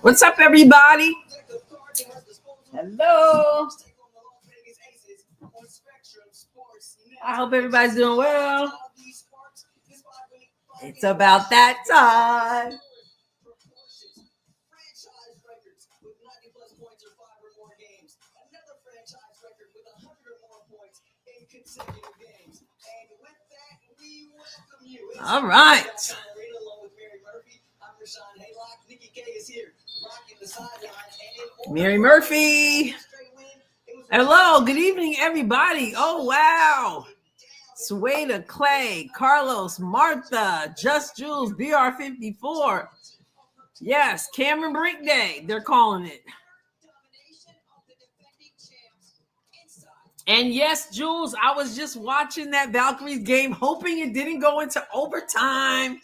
What's up, everybody? Hello. I hope everybody's doing well. It's about that time. All right. Mary Murphy. Hello. Good evening, everybody. Oh, wow. Sueda Clay, Carlos, Martha, Just Jules, BR54. Yes, Cameron Brink Day, they're calling it. And yes, Jules, I was just watching that Valkyries game, hoping it didn't go into overtime.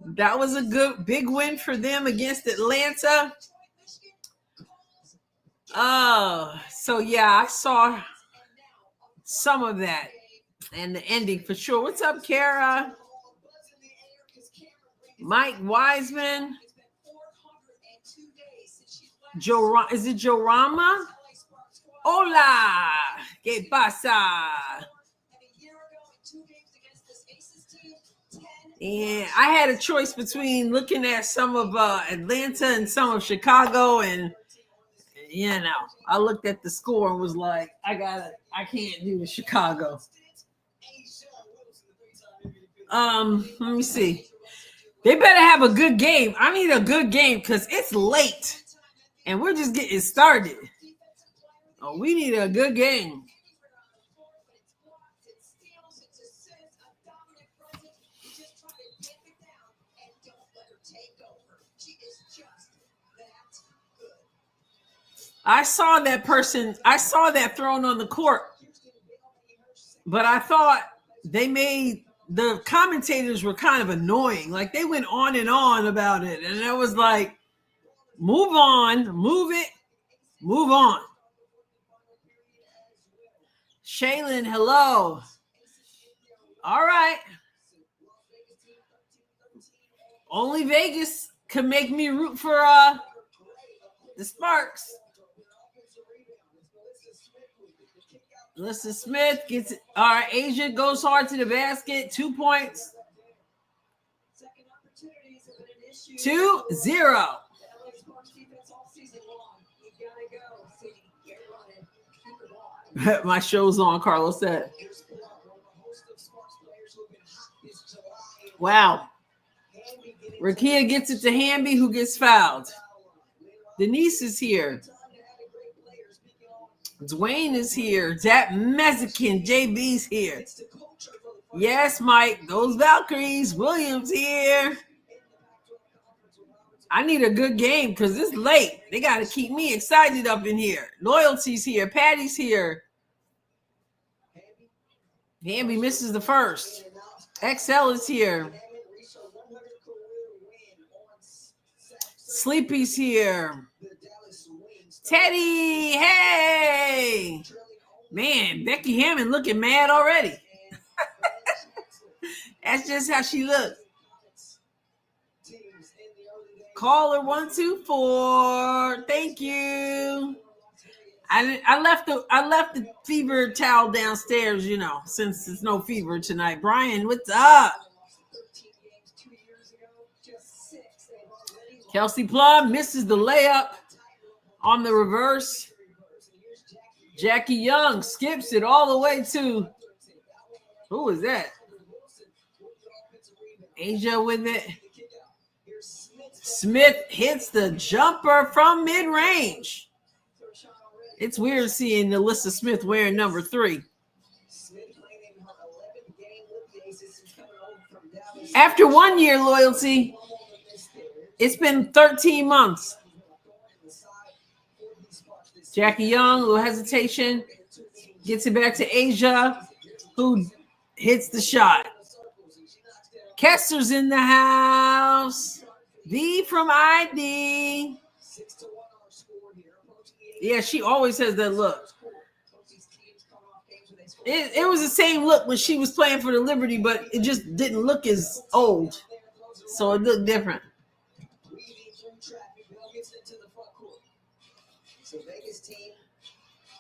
That was a good, big win for them against Atlanta. So yeah, I saw some of that and the ending for sure. What's up, Kara? Mike Wiseman. Joe, is it Joe Rama? Hola, ¿qué pasa? And I had a choice between looking at some of Atlanta and some of Chicago, and you know, I looked at the score and was like, I can't do the Chicago. Let me see. They better have a good game. I need a good game because it's late and we're just getting started. Oh, we need a good game. I saw that thrown on the court, but I thought the commentators were kind of annoying. Like they went on and on about it. And I was like, move on, move it, move on. Shaylin, hello. All right. Only Vegas can make me root for the Sparks. Alyssa Smith gets it. All right, Asia goes hard to the basket. 2 points. 2-0. My show's on, Carlos said. Wow. Rakia gets it to Hamby, who gets fouled. Denise is here. Dwayne is here. That Mexican JB's here. Yes, Mike. Those Valkyries. Williams here. I need a good game because it's late. They got to keep me excited up in here. Loyalty's here. Patty's here. Hamby misses the first. XL is here. Sleepy's here. Teddy, hey! Man, Becky Hammond looking mad already. That's just how she looks. Caller 124. Thank you. I left the fever towel downstairs, you know, since there's no fever tonight. Brian, what's up? Kelsey Plum misses the layup on the reverse. Jackie Young skips it all the way to, who is that? Asia with it. Smith hits the jumper from mid-range. It's weird seeing Alyssa Smith wearing number 3. After 1 year, Loyalty, it's been 13 months. Jackie Young, a little hesitation, gets it back to Asia, who hits the shot. Kesser's in the house. V from ID. Yeah, she always has that look. It was the same look when she was playing for the Liberty, but it just didn't look as old. So it looked different.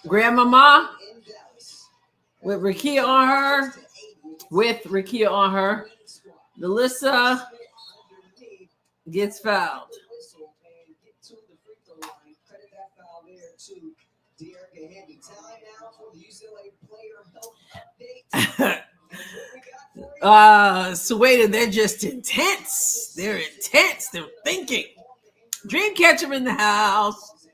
Grandmama with Rakia on her. Melissa gets fouled. Sueda, they're just intense. They're intense. They're thinking. Dreamcatcher in the house.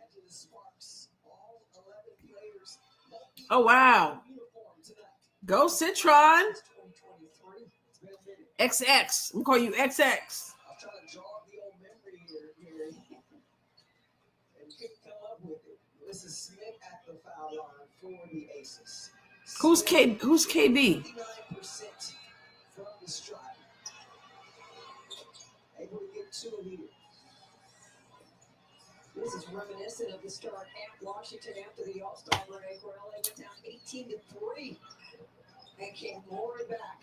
Oh, wow. Go Citron. XX. I'm going to call you XX. Who's KB? This is reminiscent of the start at Washington after the All-Star break, where LA went down 18-3 and came roaring back.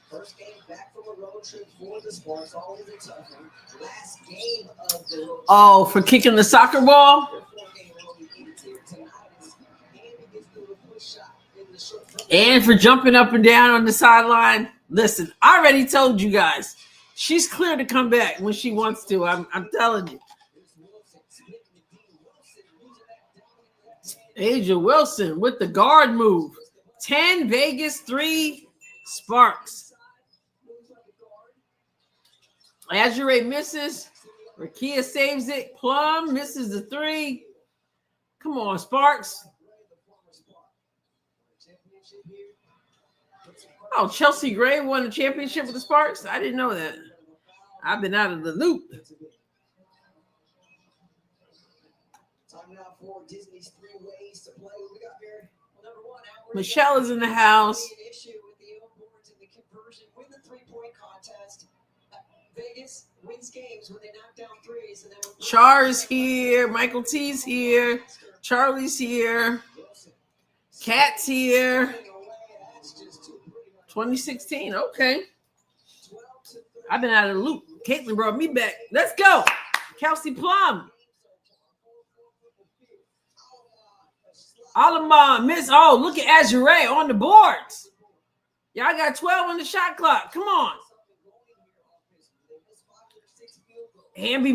First game back from a road trip for the Sparks, always a tough one. Last game of the road trip. Oh, for kicking the soccer ball? And for jumping up and down on the sideline. Listen, I already told you guys, she's clear to come back when she wants to. I'm telling you. Asia Wilson with the guard move. 10 Vegas, 3 Sparks. Azure misses. Rakia saves it. Plum misses the 3. Come on, Sparks. Oh, Chelsea Gray won the championship with the Sparks? I didn't know that. I've been out of the loop. Michelle is in the house. Char's here. Michael T's here. Charlie's here. Cat's here. 2016. Okay. I've been out of the loop. Caitlin brought me back. Let's go. Kelsey Plum. Alamon, Miss. Oh, look at Azure on the boards. Y'all got 12 on the shot clock. Come on. Hamby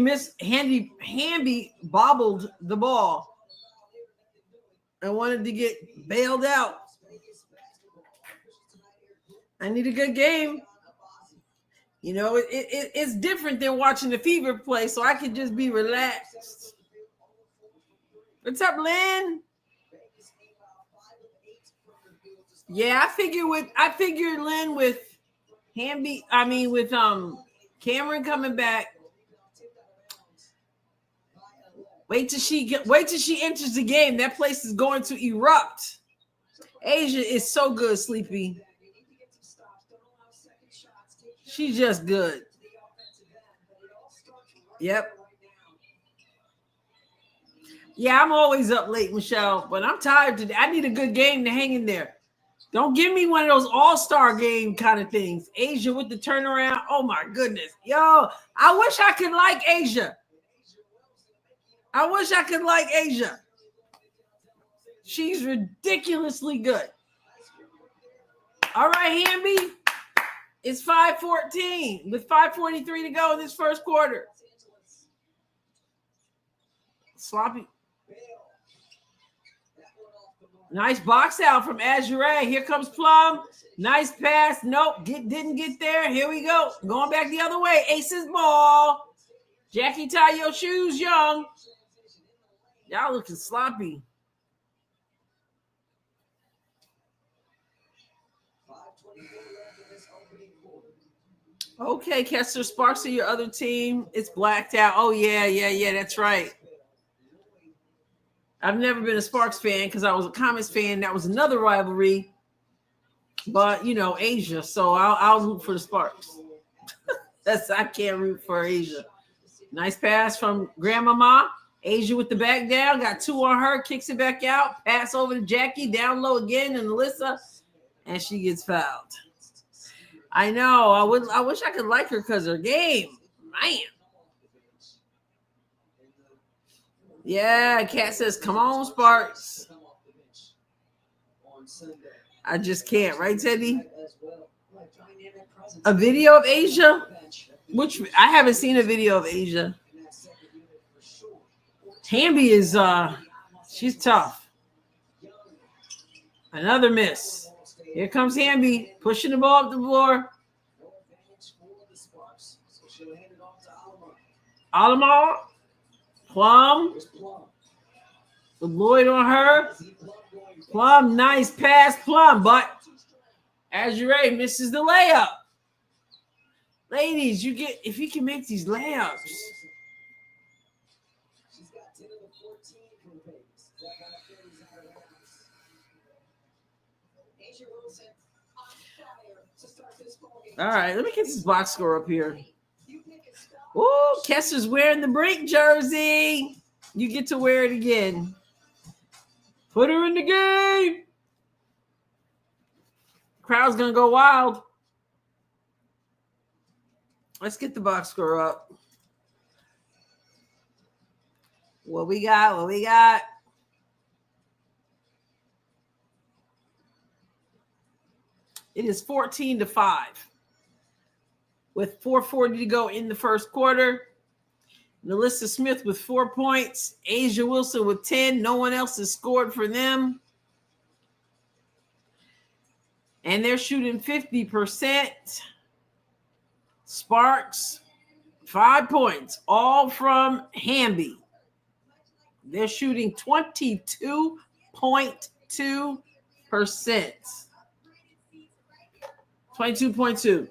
bobbled the ball and wanted to get bailed out. I need a good game. You know, it's different than watching the Fever play, so I can just be relaxed. What's up, Lynn? Yeah, I figured Lynn with Cameron coming back. Wait till she enters the game. That place is going to erupt. Asia is so good, Sleepy. She's just good. Yep. Yeah, I'm always up late, Michelle, but I'm tired today. I need a good game to hang in there. Don't give me one of those all-star game kind of things. Asia with the turnaround. Oh, my goodness. Yo, I wish I could like Asia. She's ridiculously good. All right, Hamby. It's 5:14 with 5:43 to go in this first quarter. Sloppy. Nice box out from Azure. Here comes Plum. Nice pass. Nope. Didn't get there. Here we go. Going back the other way. Aces ball. Jackie, tie your shoes, young. Y'all looking sloppy. Okay, Kessler, Sparks are your other team. It's blacked out. Oh, yeah. That's right. I've never been a Sparks fan because I was a Comets fan. That was another rivalry. But, you know, Asia. So I'll root for the Sparks. I can't root for Asia. Nice pass from Grandmama. Asia with the back down. Got 2 on her. Kicks it back out. Pass over to Jackie. Down low again. And Alyssa. And she gets fouled. I know. I wish I could like her because her game. Man. Yeah, Kat says, come on, Sparks. I just can't, right, Teddy? A video of Asia? Which I haven't seen a video of Asia. Hamby is she's tough. Another miss. Here comes Hamby pushing the ball up the floor. Alomar. Plum. With Lloyd on her. Plum, nice pass, Plum, but Azure misses the layup. Ladies, if you can make these layups. All right, let me get this box score up here. Ooh, Kesser's wearing the Brink jersey. You get to wear it again. Put her in the game. Crowd's going to go wild. Let's get the box score up. What we got? It is 14-5. With 4:40 to go in the first quarter. Nalissa Smith with 4 points. Asia Wilson with 10. No one else has scored for them. And they're shooting 50%. Sparks, 5 points, all from Hamby. They're shooting 22.2%. 22.2.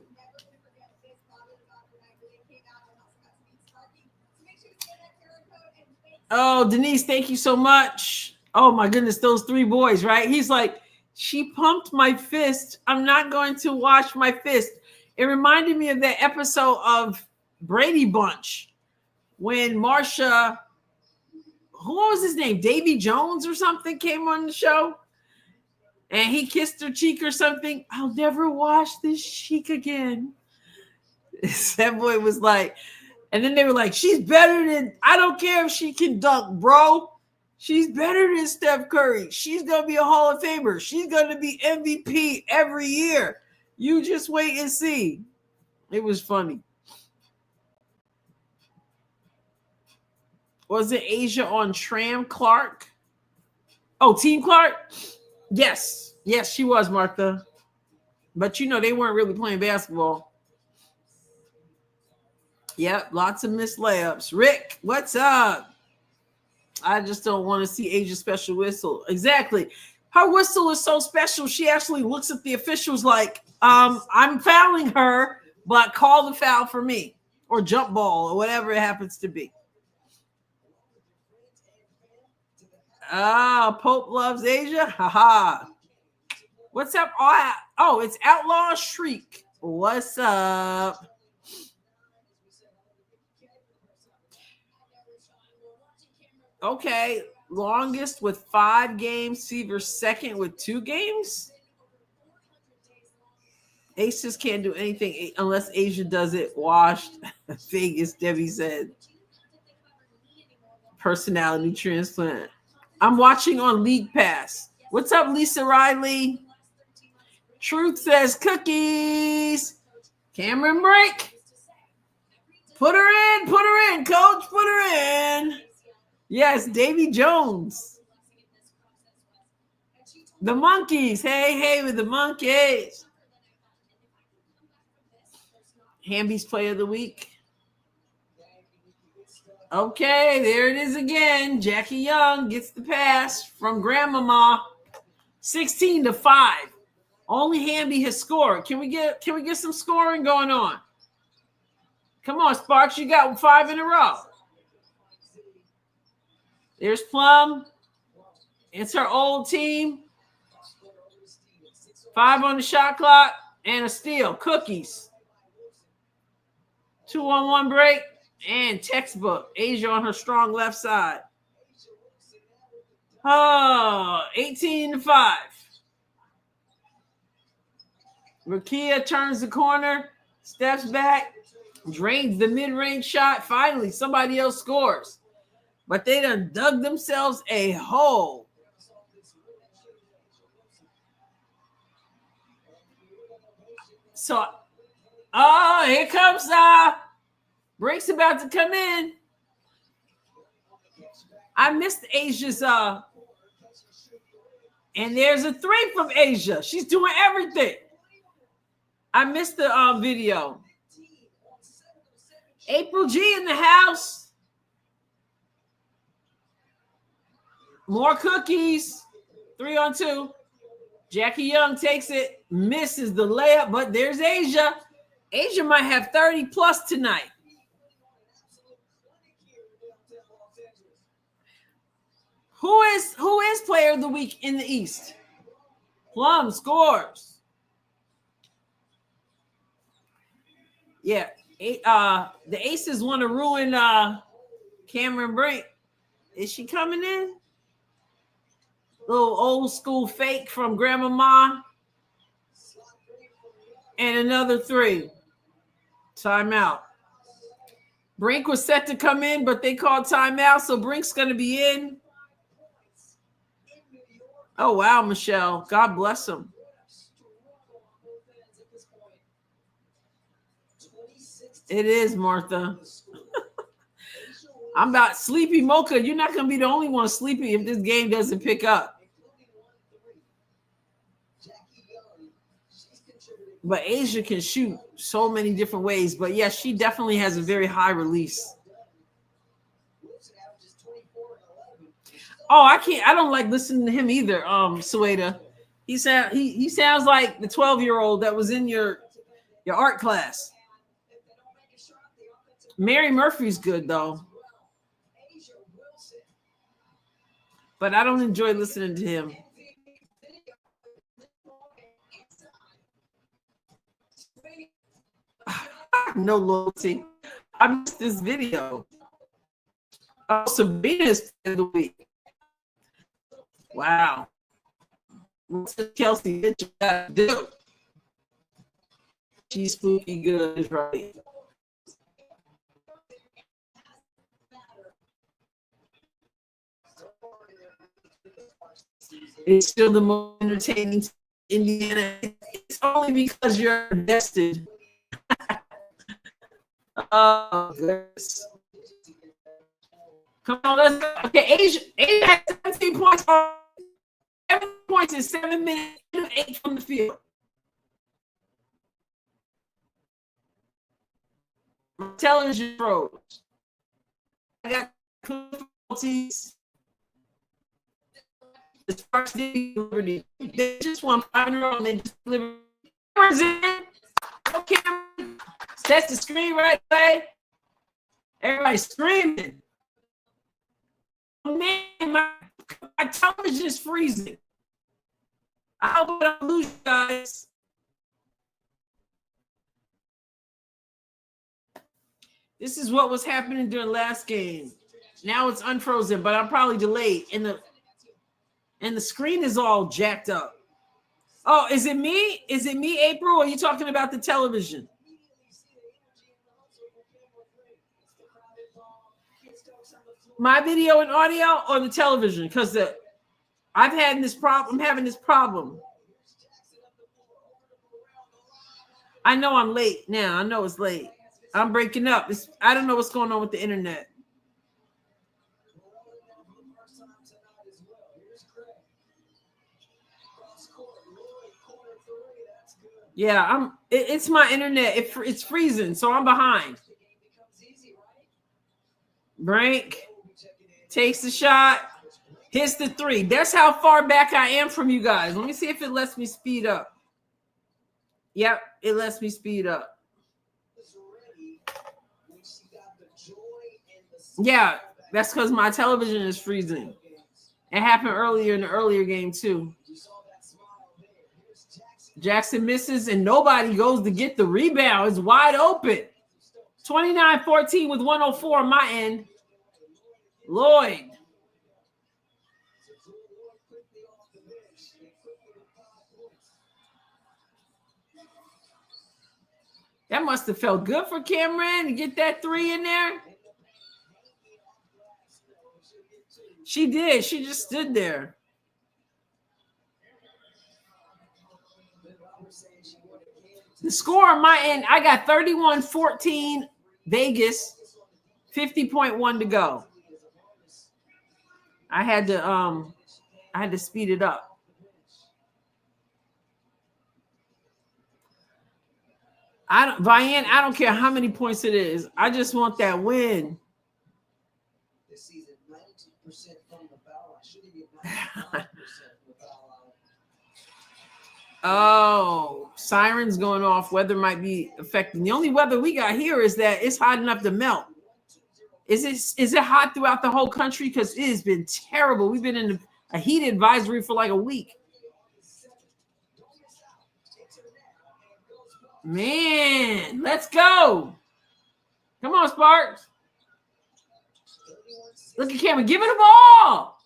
Oh, Denise, thank you so much. Oh, my goodness, those 3 boys, right? He's like, she pumped my fist. I'm not going to wash my fist. It reminded me of that episode of Brady Bunch when Marsha, who was his name? Davy Jones or something came on the show and he kissed her cheek or something. I'll never wash this cheek again. That boy was like, and then they were like, she's better than, I don't care if she can dunk, bro. She's better than Steph Curry. She's going to be a Hall of Famer. She's going to be MVP every year. You just wait and see. It was funny. Was it Asia on Tram Clark? Oh, Team Clark? Yes. Yes, she was, Martha. But, you know, they weren't really playing basketball. Yep, lots of missed layups. Rick, what's up? I just don't want to see Asia's special whistle. Exactly. Her whistle is so special. She actually looks at the officials like, I'm fouling her, but call the foul for me, or jump ball, or whatever it happens to be. Pope loves Asia. Haha. What's up? Oh, it's Outlaw Shriek. What's up? Okay, longest with 5 games. Seaver second with 2 games. Aces can't do anything unless Asia does it washed. Vegas, Debbie said. Personality transplant. I'm watching on League Pass. What's up, Lisa Riley? Truth says cookies. Cameron Brink. Put her in, coach. Put her in. Yes, Davy Jones. The monkeys. Hey, with the monkeys. Hamby's play of the week. Okay, there it is again. Jackie Young gets the pass from Grandmama. 16-5. Only Hamby has scored. Can we get some scoring going on? Come on, Sparks. You got 5 in a row. There's Plum. It's her old team. 5 on the shot clock and a steal. Cookies. 2-on-1 break and textbook. Asia on her strong left side. 18-5. Rakia turns the corner, steps back, drains the mid-range shot. Finally, somebody else scores. But they done dug themselves a hole. So, oh, here comes Brink's about to come in. I missed Asia's and there's a 3 from Asia. She's doing everything. I missed the video. April G in the house. More cookies. 3-on-2. Jackie Young takes it, misses the layup, but there's Asia. Asia might have 30 plus tonight. Who is player of the week in the East? Plum scores. Yeah, the Aces want to ruin Cameron Brink. Is she coming in? Little old school fake from Grandmama. And another 3. Timeout. Brink was set to come in, but they called timeout, so Brink's going to be in. Oh, wow, Michelle. God bless him. It is, Martha. I'm about sleepy Mocha. You're not going to be the only one sleepy if this game doesn't pick up. But Asia can shoot so many different ways. But yes, she definitely has a very high release. Oh, I don't like listening to him either, Sueda. He sounds like the 12-year-old that was in your art class. Mary Murphy's good though. But I don't enjoy listening to him. No loyalty. I missed this video. Oh, Sabrina's in the week. Wow. Kelsey, what you gotta do? She's spooky good, right? It's still the most entertaining Indiana. It's only because you're invested. Oh, goodness. Come on, let's go. Okay, Asia has 17 points. 7 points in 7 minutes, 8 from the field. My television froze. I got difficulties. This first delivery. They just want 5-year-old and they just deliver. Okay, that's the screen right away. Everybody's screaming. Oh, man, my television is freezing. I hope I don't lose you guys. This is what was happening during last game. Now it's unfrozen, but I'm probably delayed. And the screen is all jacked up. Oh, is it me? Is it me, April? Or are you talking about the television? My video and audio or the television? Because I'm having this problem. I know I'm late now. I know it's late. I'm breaking up. I don't know what's going on with the internet. Yeah, it's my internet. It's freezing, so I'm behind. Brink takes the shot, hits the 3. That's how far back I am from you guys. Let me see if it lets me speed up. Yep, it lets me speed up. Yeah, that's because my television is freezing. It happened earlier in the earlier game, too. Jackson misses, and nobody goes to get the rebound. It's wide open. 29-14 with 104 on my end. Lloyd. That must have felt good for Cameron to get that 3 in there. She did. She just stood there. The score on my end, I got 31-14 Vegas, 50.1 to go. I had to speed it up. Vianne, I don't care how many points it is. I just want that win. This season, 92% from the foul. I should have been 95% from the foul. Oh, sirens going off. Weather might be affecting. The only weather we got here is that it's hot enough to melt. Is it hot throughout the whole country? Because it has been terrible. We've been in a heat advisory for like a week. Man, let's go. Come on, Sparks. Look at Cameron. Give it a ball.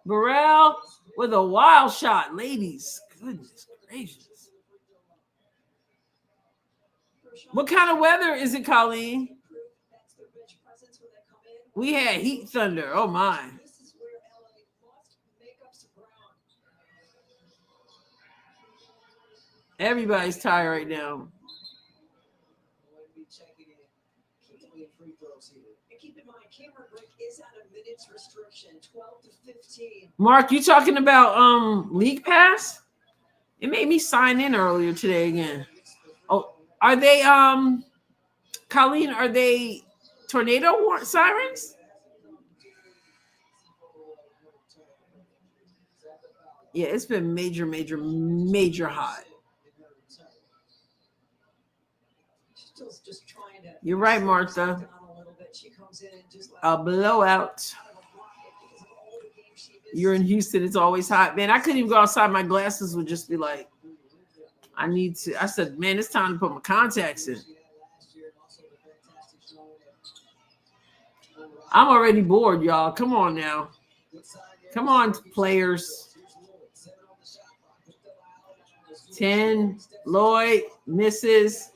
Burrell with a wild shot. Ladies, goodness gracious. What kind of weather is it, Colleen? We had heat thunder. Oh, my. Everybody's tired right now. Keep in mind, Cameron Brink is on a minutes restriction, 12 to 15. Mark, you talking about League Pass? It made me sign in earlier today again. Oh, are they Colleen, are they tornado sirens? Yeah, it's been major hot. You're right, Martha. A blowout. You're in Houston. It's always hot. Man, I couldn't even go outside. My glasses would just be like, I said, man, it's time to put my contacts in. I'm already bored, y'all. Come on now. Come on, players. 10. Lloyd misses.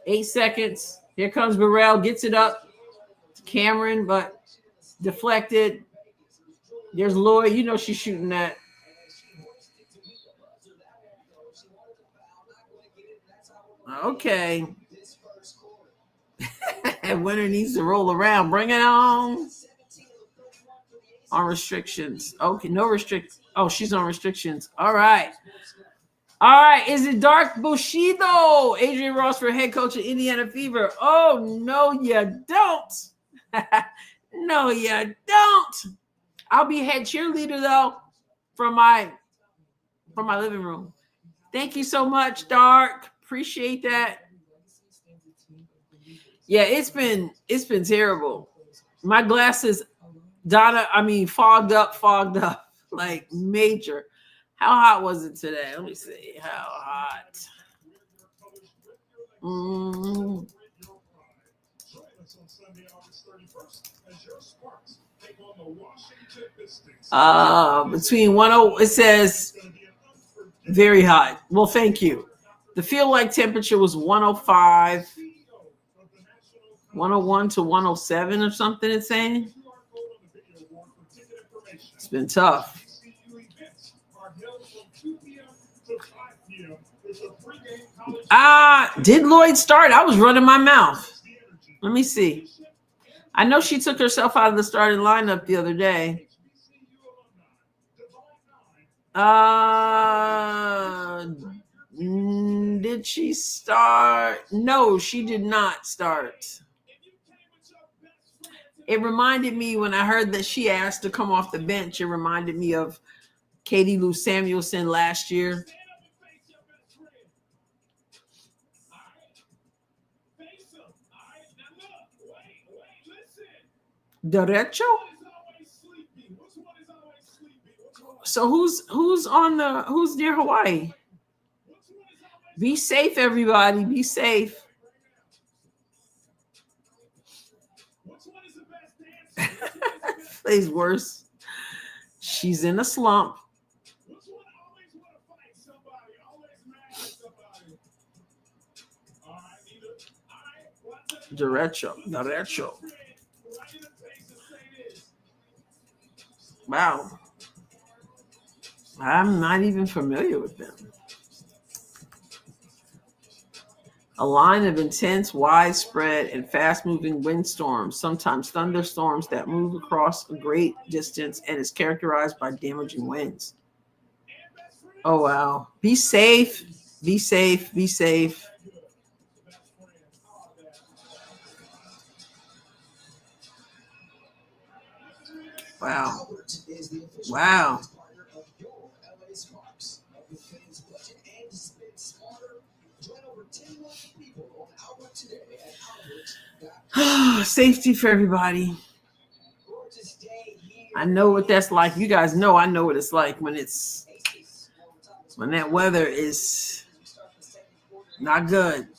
8 seconds. Here comes Burrell. Gets it up to Cameron, but deflected. There's Lloyd. You know she's shooting that. Okay. Winner needs to roll around. Bring it on. On restrictions. Okay, no restrictions. Oh, she's on restrictions. All right. All right. Is it Dark Bushido? Adrienne Rossford, head coach of Indiana Fever. Oh, no, you don't. No, you don't. I'll be head cheerleader, though, from my living room. Thank you so much, Dark. Appreciate that. Yeah, it's been terrible. My glasses, Donna, fogged up, like major. How hot was it today? Let me see. How hot? Between 10, it says very hot. Well, thank you. The feel like temperature was 105, 101 to 107 or something, it's saying. It's been tough. Did Lloyd start? I was running my mouth. Let me see. I know she took herself out of the starting lineup the other day. Did she start? No, she did not start. It reminded me when I heard that she asked to come off the bench. It reminded me of Katie Lou Samuelson last year. Derecho? So who's near Hawaii? Be safe, everybody. Be safe. Plays worse. She's in a slump. Derecho. Wow. I'm not even familiar with them. A line of intense, widespread, and fast-moving windstorms, sometimes thunderstorms that move across a great distance and is characterized by damaging winds. Oh, wow. Be safe. Be safe. Be safe. Wow. Wow. Safety for everybody. I know what that's like. You guys know I know what it's like when that weather is not good.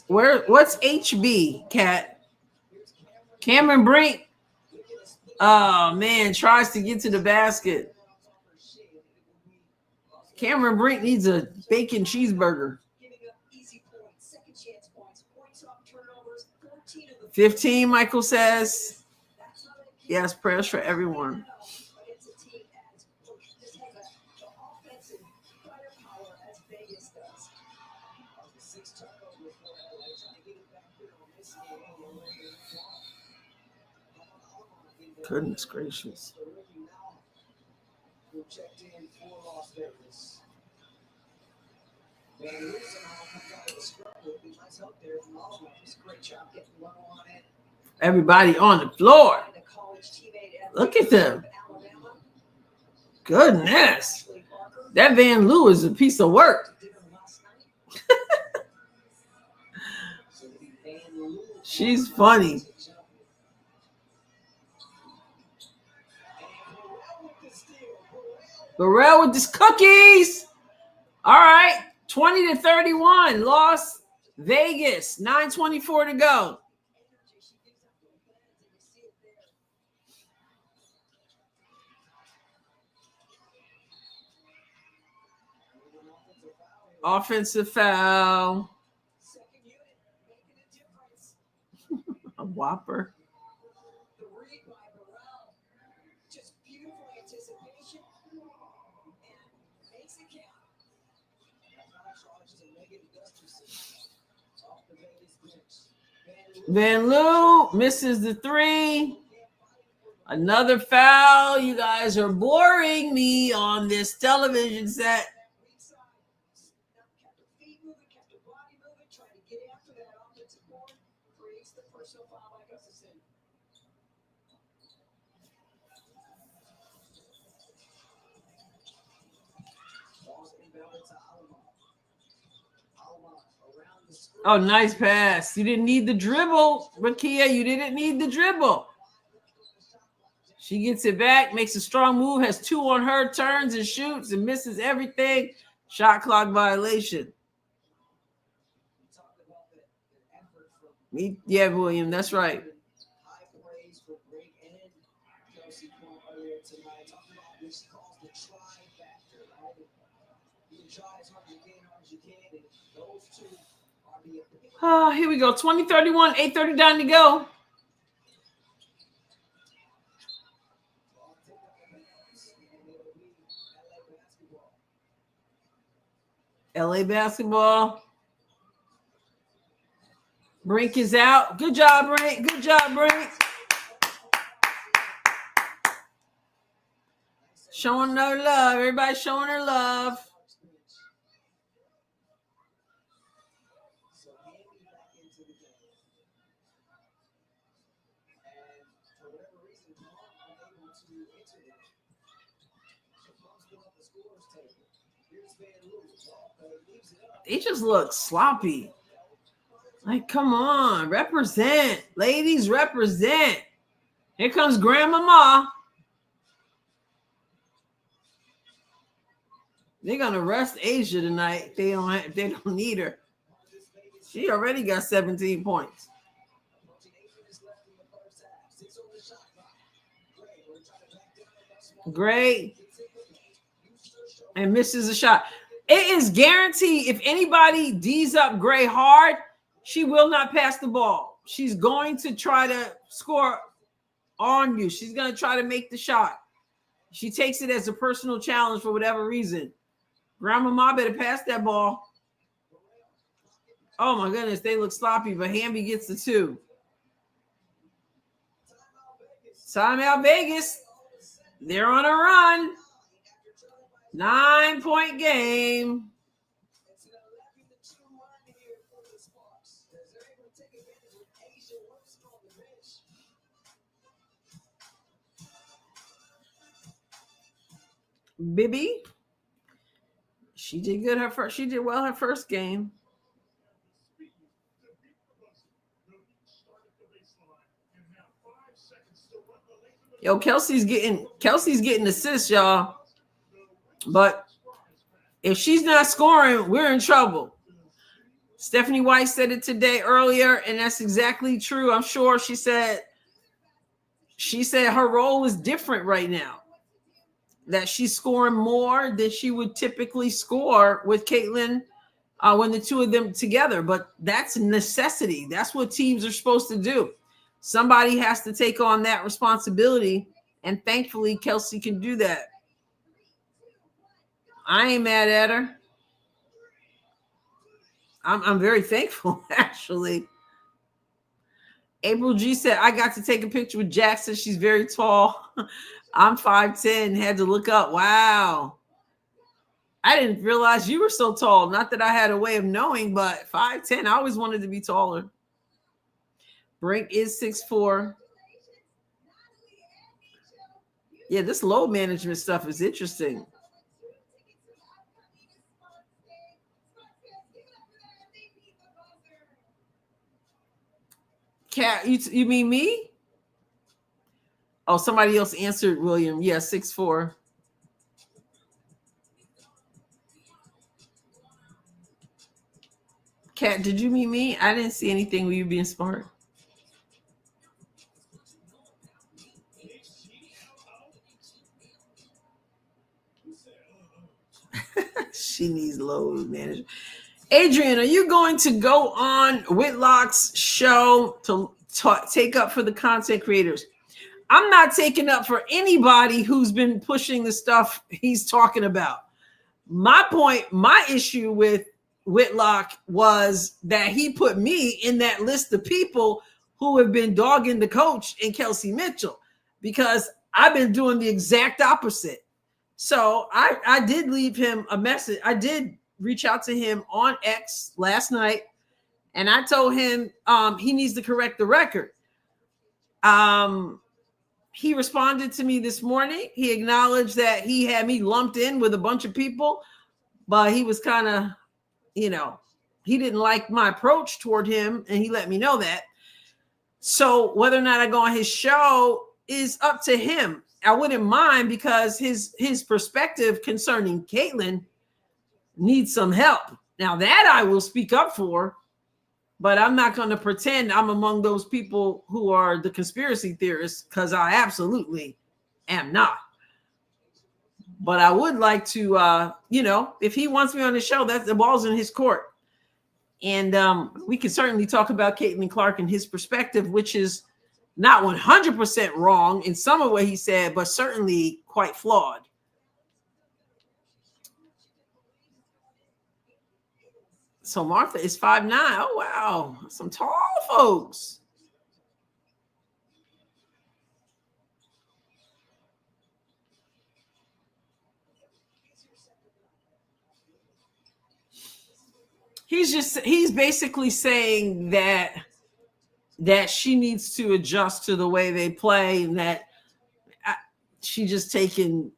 What's HB, Cat? Cameron Brink. Oh man, tries to get to the basket. Cameron Brink needs a bacon cheeseburger. 15, Michael says. Yes, prayers for everyone. Goodness gracious. Everybody on the floor. Look at them. Goodness. That Van Loo is a piece of work. She's funny. Burrell with his cookies. All right. 20-31. Las Vegas. 9:24 to go. Offensive foul. A whopper. Van Loo misses the three. Another foul. You guys are boring me on this television set. Oh, nice pass. You didn't need the dribble, Rakia. You didn't need the dribble. She gets it back, makes a strong move, has two on her, turns and shoots and misses everything. Shot clock violation. Yeah, William, that's right. Here we go. 20-31, 8:30 down to go. LA basketball. Brink is out. Good job, Brink. Good job, Brink. Showing her love. Everybody showing her love. They just look sloppy. Like, come on, represent. Ladies, represent. Here comes Grandmama. They're gonna rest Asia tonight. They don't need her. She already got 17 points. Great. And misses a shot. It is guaranteed if anybody D's up Gray hard, she will not pass the ball. She's going to try to score on you. She's going to try to make the shot. She takes it as a personal challenge for whatever reason. Grandmama better pass that ball. Oh my goodness, they look sloppy, but Hamby gets the 2. Timeout Vegas. They're on a run. 9-point game. Bibby. She did good she did well her first game. Yo, Kelsey's getting assists, y'all. But if she's not scoring, we're in trouble. Stephanie White said it today earlier, and that's exactly true. I'm sure she said her role is different right now. That she's scoring more than she would typically score with Caitlin when the two of them together. But that's a necessity. That's what teams are supposed to do. Somebody has to take on that responsibility, and thankfully Kelsey can do that. I ain't mad at her. I'm very thankful, actually. April G said, I got to take a picture with Jackson. She's very tall. I'm 5'10", had to look up. Wow. I didn't realize you were so tall. Not that I had a way of knowing, but 5'10", I always wanted to be taller. Brink is 6'4". Yeah, this load management stuff is interesting. Cat, you mean me? Oh, somebody else answered, William. Yeah, 6'4". Cat, did you mean me? I didn't see anything with you being smart. She needs load management. Adrienne, are you going to go on Whitlock's show to take up for the content creators? I'm not taking up for anybody who's been pushing the stuff he's talking about. My issue with Whitlock was that he put me in that list of people who have been dogging the coach and Kelsey Mitchell, because I've been doing the exact opposite. So I did leave him a message. I did reach out to him on X last night, and I told him he needs to correct the record. He responded to me this morning. He acknowledged that he had me lumped in with a bunch of people, but he was kind of, he didn't like my approach toward him, and he let me know that. So whether or not I go on his show is up to him. I wouldn't mind, because his perspective concerning Caitlin needs some help. Now that I will speak up for, but I'm not going to pretend I'm among those people who are the conspiracy theorists, because I absolutely am not. But I would like to, if he wants me on the show, that's the ball's in his court. And we can certainly talk about Caitlin Clark and his perspective, which is not 100% wrong in some of what he said, but certainly quite flawed. So Martha is 5'9". Oh, wow. Some tall folks. He's basically saying that she needs to adjust to the way they play, and that she just taken.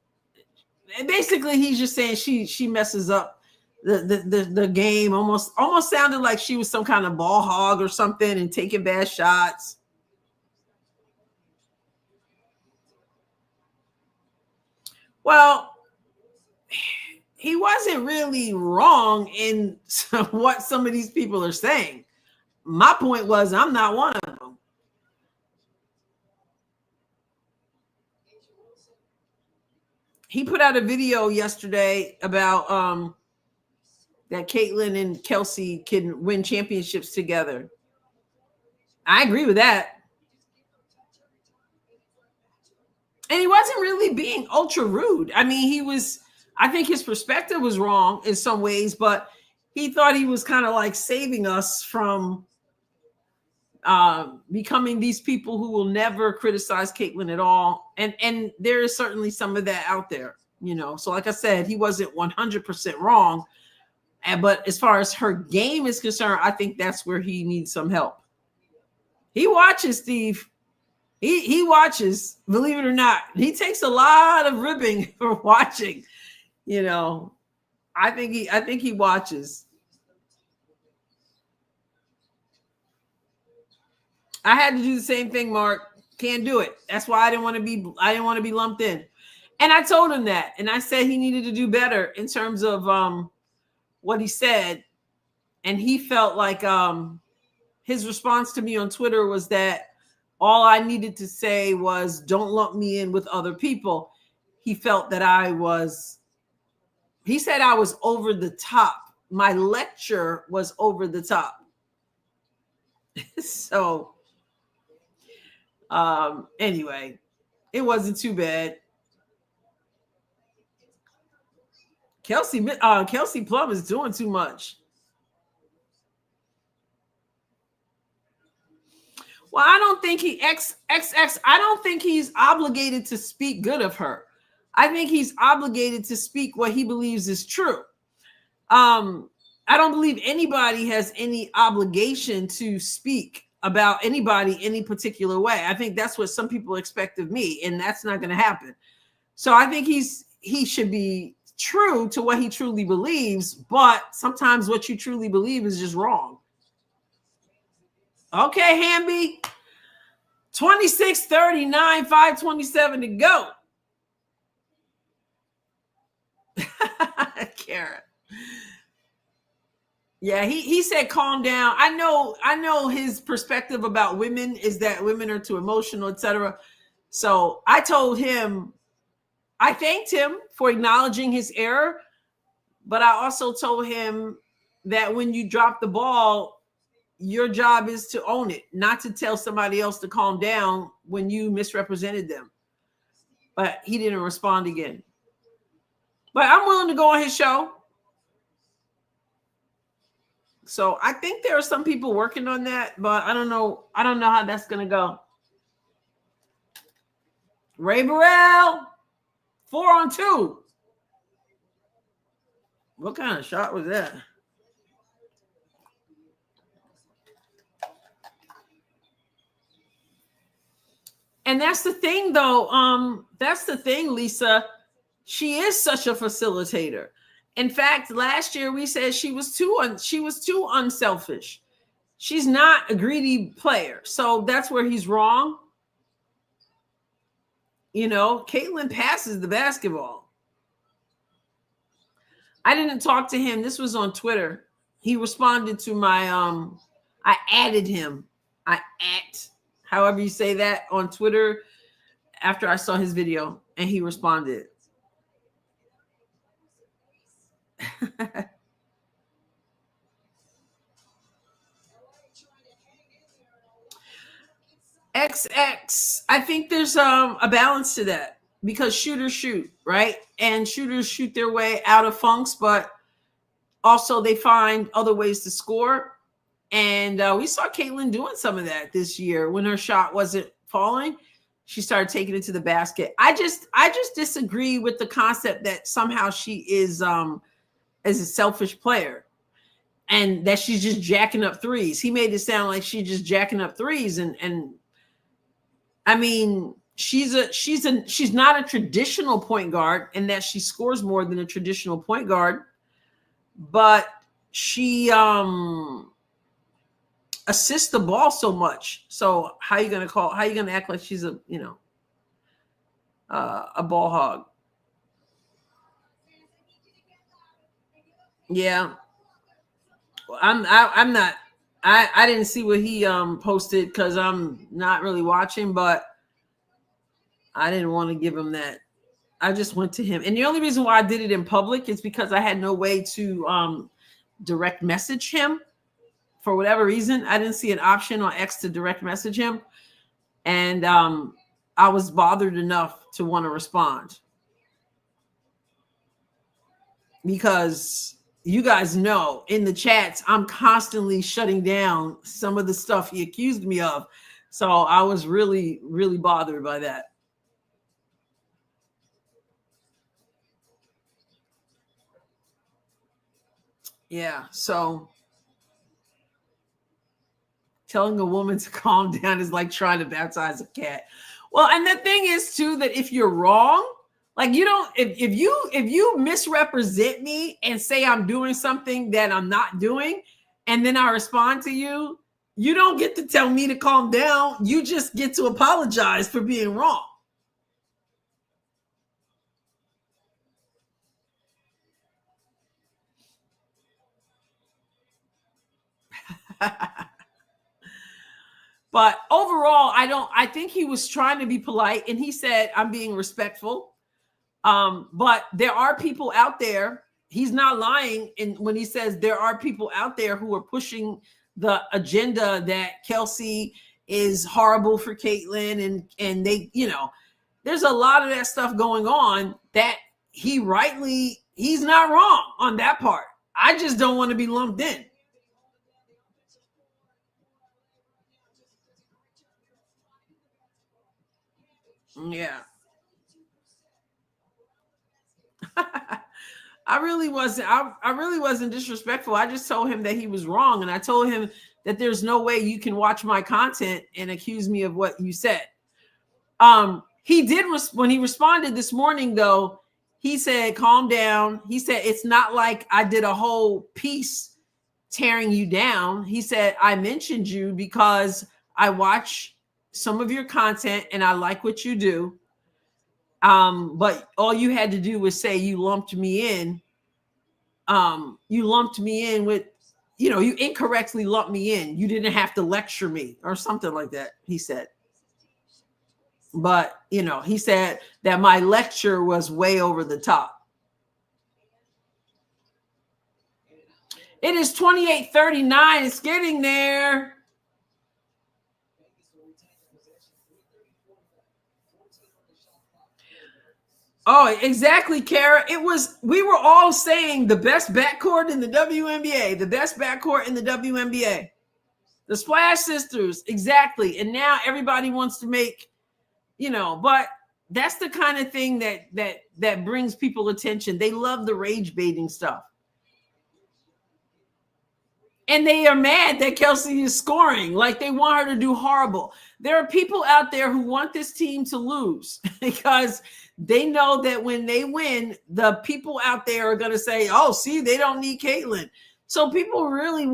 Basically, he's just saying she messes up the game. Almost sounded like she was some kind of ball hog or something and taking bad shots. Well, he wasn't really wrong in what some of these people are saying. My point was, I'm not one of them. He put out a video yesterday about that Caitlin and Kelsey can win championships together. I agree with that. And he wasn't really being ultra rude. I mean, I think his perspective was wrong in some ways, but he thought he was kind of like saving us from becoming these people who will never criticize Caitlyn at all. And there is certainly some of that out there, you know. So like I said, he wasn't 100% wrong. But as far as her game is concerned, I think that's where he needs some help. He watches, Steve. He watches, believe it or not. He takes a lot of ribbing for watching, you know. I think he watches. I had to do the same thing, Mark. Can't do it. That's why I didn't want to be lumped in. And I told him that. And I said he needed to do better in terms of what he said. And he felt like his response to me on Twitter was that all I needed to say was, don't lump me in with other people. He felt that he said I was over the top. My lecture was over the top. So, anyway, it wasn't too bad. Kelsey Plum is doing too much. Well, I don't think I don't think he's obligated to speak good of her. I think he's obligated to speak what he believes is true. I don't believe anybody has any obligation to speak about anybody any particular way. I think that's what some people expect of me, and that's not going to happen. So I think he should be true to what he truly believes, but sometimes what you truly believe is just wrong. Okay, Hamby. 26:39, 5:27 to go. Karen. Yeah, he said calm down. I know his perspective about women is that women are too emotional, etc. So I thanked him for acknowledging his error, but I also told him that when you drop the ball, your job is to own it, not to tell somebody else to calm down when you misrepresented them. But he didn't respond again. But I'm willing to go on his show. So I think there are some people working on that, but I don't know how that's going to go. Ray Burrell, 4-on-2. What kind of shot was that? And that's the thing, though. That's the thing, Lisa. She is such a facilitator. In fact, last year we said she was too unselfish. She's not a greedy player. So that's where he's wrong. You know, Caitlyn passes the basketball. I didn't talk to him. This was on Twitter. He responded to my I added him. However you say that on Twitter after I saw his video, and he responded. XX. I think there's a balance to that because shooters shoot, right? And shooters shoot their way out of funks, but also they find other ways to score. And we saw Caitlyn doing some of that this year when her shot wasn't falling. She started taking it to the basket. I just disagree with the concept that somehow she is a selfish player and that she's just jacking up threes. He made it sound like she's just jacking up threes, and I mean she's not a traditional point guard in that she scores more than a traditional point guard, but she assists the ball so much. So how are you going to act like she's a ball hog? Yeah. I'm not, I didn't see what he posted because I'm not really watching, but I didn't want to give him that. I just went to him. And the only reason why I did it in public is because I had no way to direct message him. for whatever reason, I didn't see an option on X to direct message him. And I was bothered enough to want to respond. Because you guys know in the chats, I'm constantly shutting down some of the stuff he accused me of. So I was really, really bothered by that. Yeah, so telling a woman to calm down is like trying to baptize a cat. Well, and the thing is too that if you're wrong, like you don't, if you misrepresent me and say I'm doing something that I'm not doing, and then I respond to you, you don't get to tell me to calm down. You just get to apologize for being wrong. But overall, I think he was trying to be polite, and he said, I'm being respectful. But there are people out there, he's not lying when he says there are people out there who are pushing the agenda that Kelsey is horrible for Caitlyn, and they, there's a lot of that stuff going on that he's not wrong on that part. I just don't want to be lumped in. Yeah. I really wasn't disrespectful. I just told him that he was wrong, and I told him that there's no way you can watch my content and accuse me of what you said. He did when he responded this morning, though. He said, "Calm down." He said, "It's not like I did a whole piece tearing you down." He said, "I mentioned you because I watch some of your content and I like what you do. But all you had to do was say you lumped me in. You lumped me in with, you incorrectly lumped me in. You didn't have to lecture me," or something like that, he said. But, he said that my lecture was way over the top. It is 28:39. It's getting there. Oh, exactly, Kara. We were all saying the best backcourt in the WNBA, the best backcourt in the WNBA. The Splash Sisters, exactly. And now everybody wants to make, but that's the kind of thing that brings people attention. They love the rage baiting stuff. And they are mad that Kelsey is scoring. Like they want her to do horrible. There are people out there who want this team to lose because they know that when they win, the people out there are going to say, "Oh, see, they don't need Caitlyn." So people really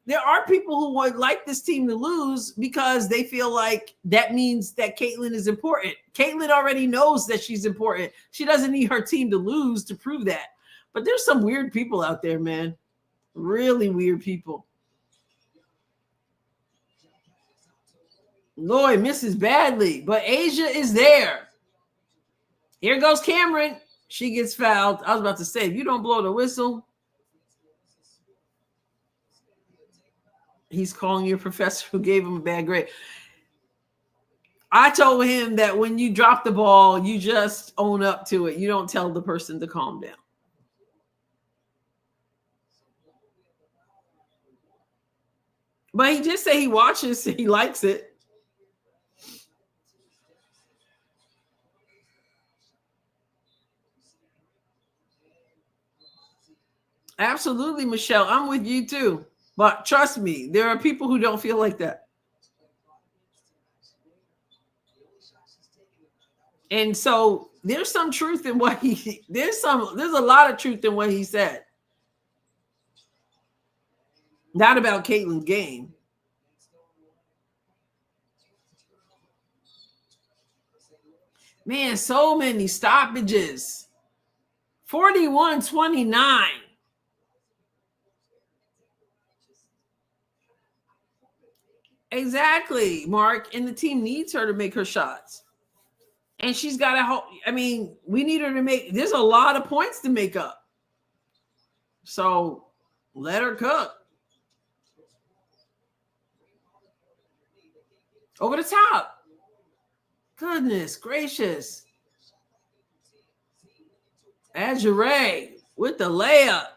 there are people who would like this team to lose because they feel like that means that Caitlyn is important. Caitlyn already knows that she's important. She doesn't need her team to lose to prove that. But there's some weird people out there, man. Really weird people. Lloyd misses badly, but Asia is there. Here goes Cameron. She gets fouled. I was about to say, if you don't blow the whistle, he's calling your professor who gave him a bad grade. I told him that when you drop the ball, you just own up to it. You don't tell the person to calm down. But he did say he watches, he likes it. Absolutely, Michelle. I'm with you too. But trust me, there are people who don't feel like that. And so there's some truth in what there's a lot of truth in what he said. Not about Caitlyn's game. Man, so many stoppages. 41-29. Exactly, Mark. And the team needs her to make her shots. And she's got to, we need her to there's a lot of points to make up. So let her cook. Over the top. Goodness gracious. Adrienne with the layup.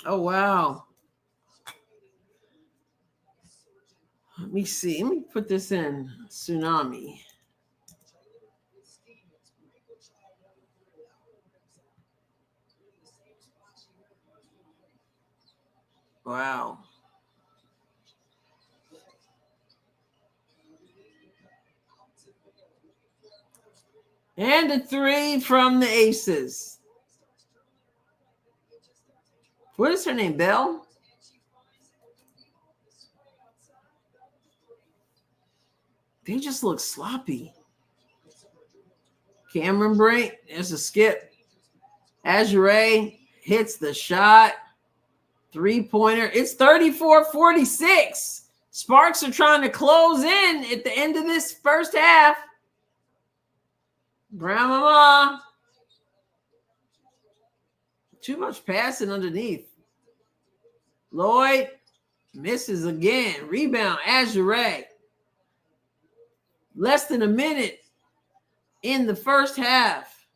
Oh, wow. Let me see. Let me put this in. Tsunami. Wow. And a 3 from the Aces. What is her name? Belle? They just look sloppy. Cameron Brink, there's a skip. Adrienne hits the shot. 3-pointer. It's 34-46. Sparks are trying to close in at the end of this first half. Grandmama. Too much passing underneath. Lloyd misses again. Rebound, Adrienne. Less than a minute in the first half.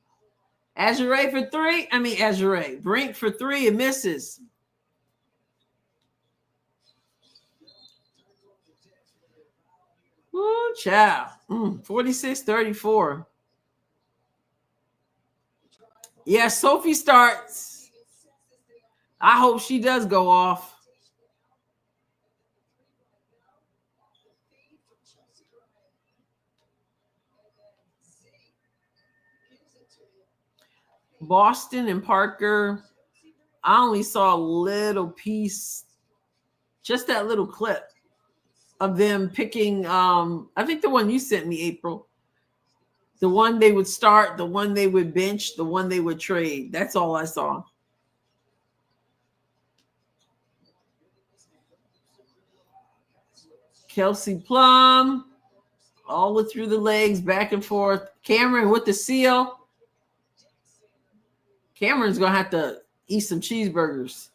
Adrienne for 3. Adrienne. Brink for 3 and misses. Ooh, child. 46-34. Yeah, Sophie starts. I hope she does go off. Boston and Parker. I only saw a little piece, just that little clip of them picking. I think the one you sent me, April. The one they would start, the one they would bench, the one they would trade. That's all I saw. Kelsey Plum, all the through the legs, back and forth. Cameron with the seal. Cameron's going to have to eat some cheeseburgers.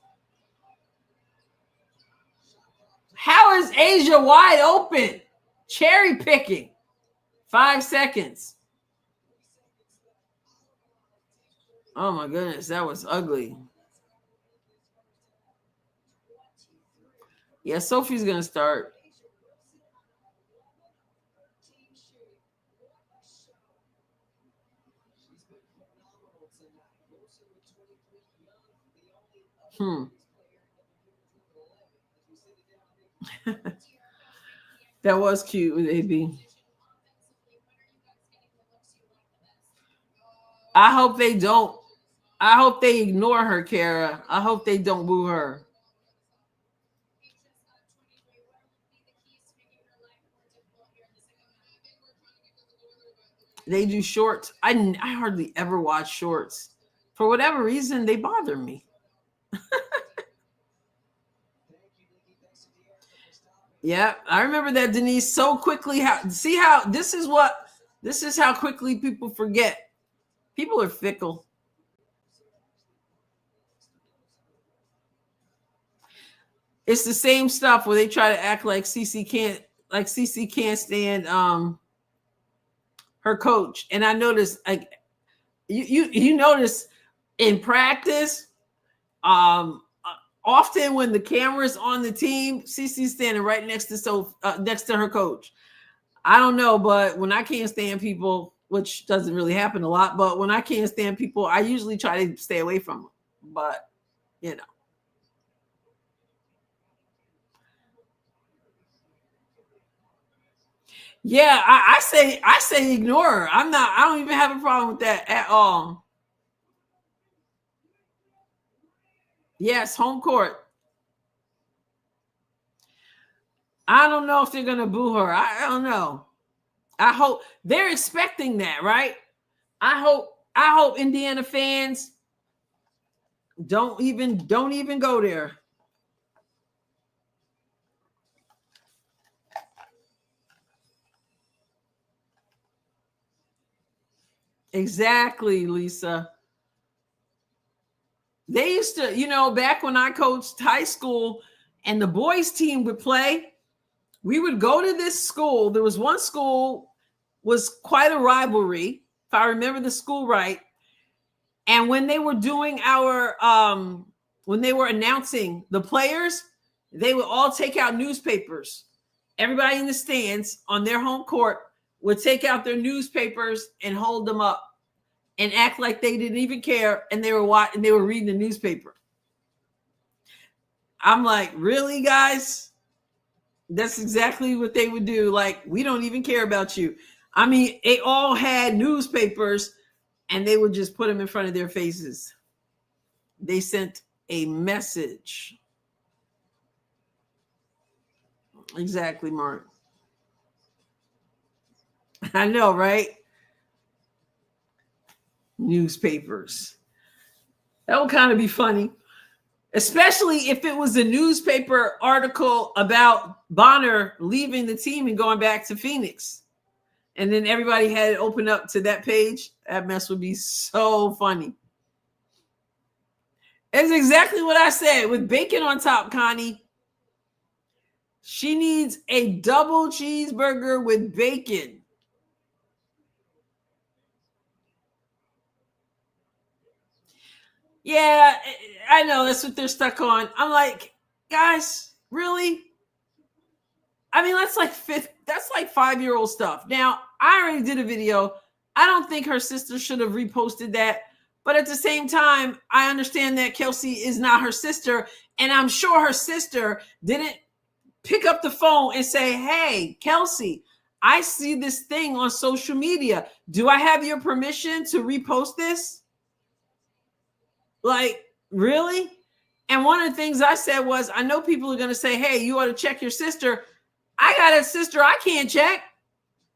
How is Asia wide open? Cherry picking. 5 seconds. Oh, my goodness. That was ugly. Yeah, Sophie's going to start. That was cute with AB. I hope they don't. I hope they ignore her, Kara. I hope they don't boo her. They do shorts. I hardly ever watch shorts. For whatever reason, they bother me. Yeah, I remember that, Denise, so quickly. This is how quickly people forget. People are fickle. It's the same stuff where they try to act like Cece can't stand her coach. And I noticed, like, you notice in practice, often when the camera's on the team, Cece's standing right next to her coach. I don't know, but when I can't stand people, which doesn't really happen a lot, but when I can't stand people, I usually try to stay away from them. But, you know. Yeah, I say ignore her. I don't even have a problem with that at all. Yes, home court. I don't know if they're gonna boo her. I don't know. I hope they're expecting that, right? I hope Indiana fans don't even go there. Exactly, Lisa. They used to, back when I coached high school and the boys team would play, we would go to this school. There was one school, was quite a rivalry, if I remember the school right. And when they were doing when they were announcing the players, they would all take out newspapers. Everybody in the stands on their home court would take out their newspapers and hold them up and act like they didn't even care, and they were reading the newspaper. I'm like, really, guys? That's exactly what they would do. Like, we don't even care about you. I mean, they all had newspapers, and they would just put them in front of their faces. They sent a message. Exactly, Mark. I know, right? Newspapers. That would kind of be funny, especially if it was a newspaper article about Bonner leaving the team and going back to Phoenix. And then everybody had it open up to that page. That mess would be so funny. It's exactly what I said with bacon on top, Connie. She needs a double cheeseburger with bacon. Yeah, I know that's what they're stuck on. I'm like, guys, really? I mean, that's like 5-year-old stuff. Now, I already did a video. I don't think her sister should have reposted that. But at the same time, I understand that Kelsey is not her sister. And I'm sure her sister didn't pick up the phone and say, hey, Kelsey, I see this thing on social media. Do I have your permission to repost this? Like, really? And one of the things I said was, I know people are going to say, hey, you ought to check your sister. I got a sister I can't check.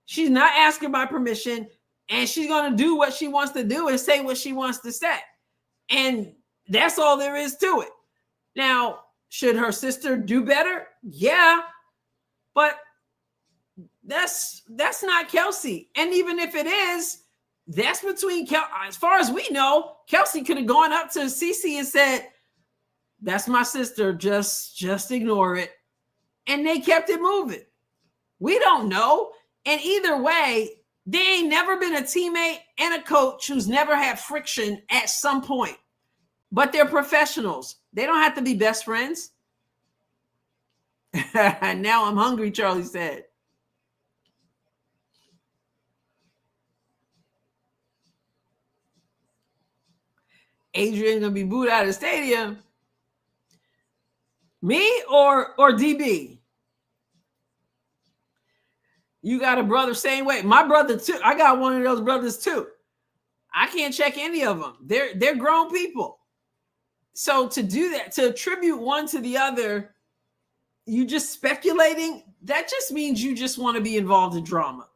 She's not asking my permission, and she's going to do what she wants to do and say what she wants to say. And that's all there is to it. Now, should her sister do better? Yeah. But that's not Kelsey. And even if it is, that's between as far as we know, Kelsey could have gone up to Cece and said, that's my sister, just ignore it. And they kept it moving. We don't know. And either way, they ain't never been a teammate and a coach who's never had friction at some point. But they're professionals. They don't have to be best friends. Now I'm hungry, Charlie said. Adrienne gonna be booed out of the stadium. Me or DB? You got a brother same way. My brother too. I got one of those brothers too. I can't check any of them. They're grown people. So to do that, to attribute one to the other, you just speculating. That just means you just want to be involved in drama.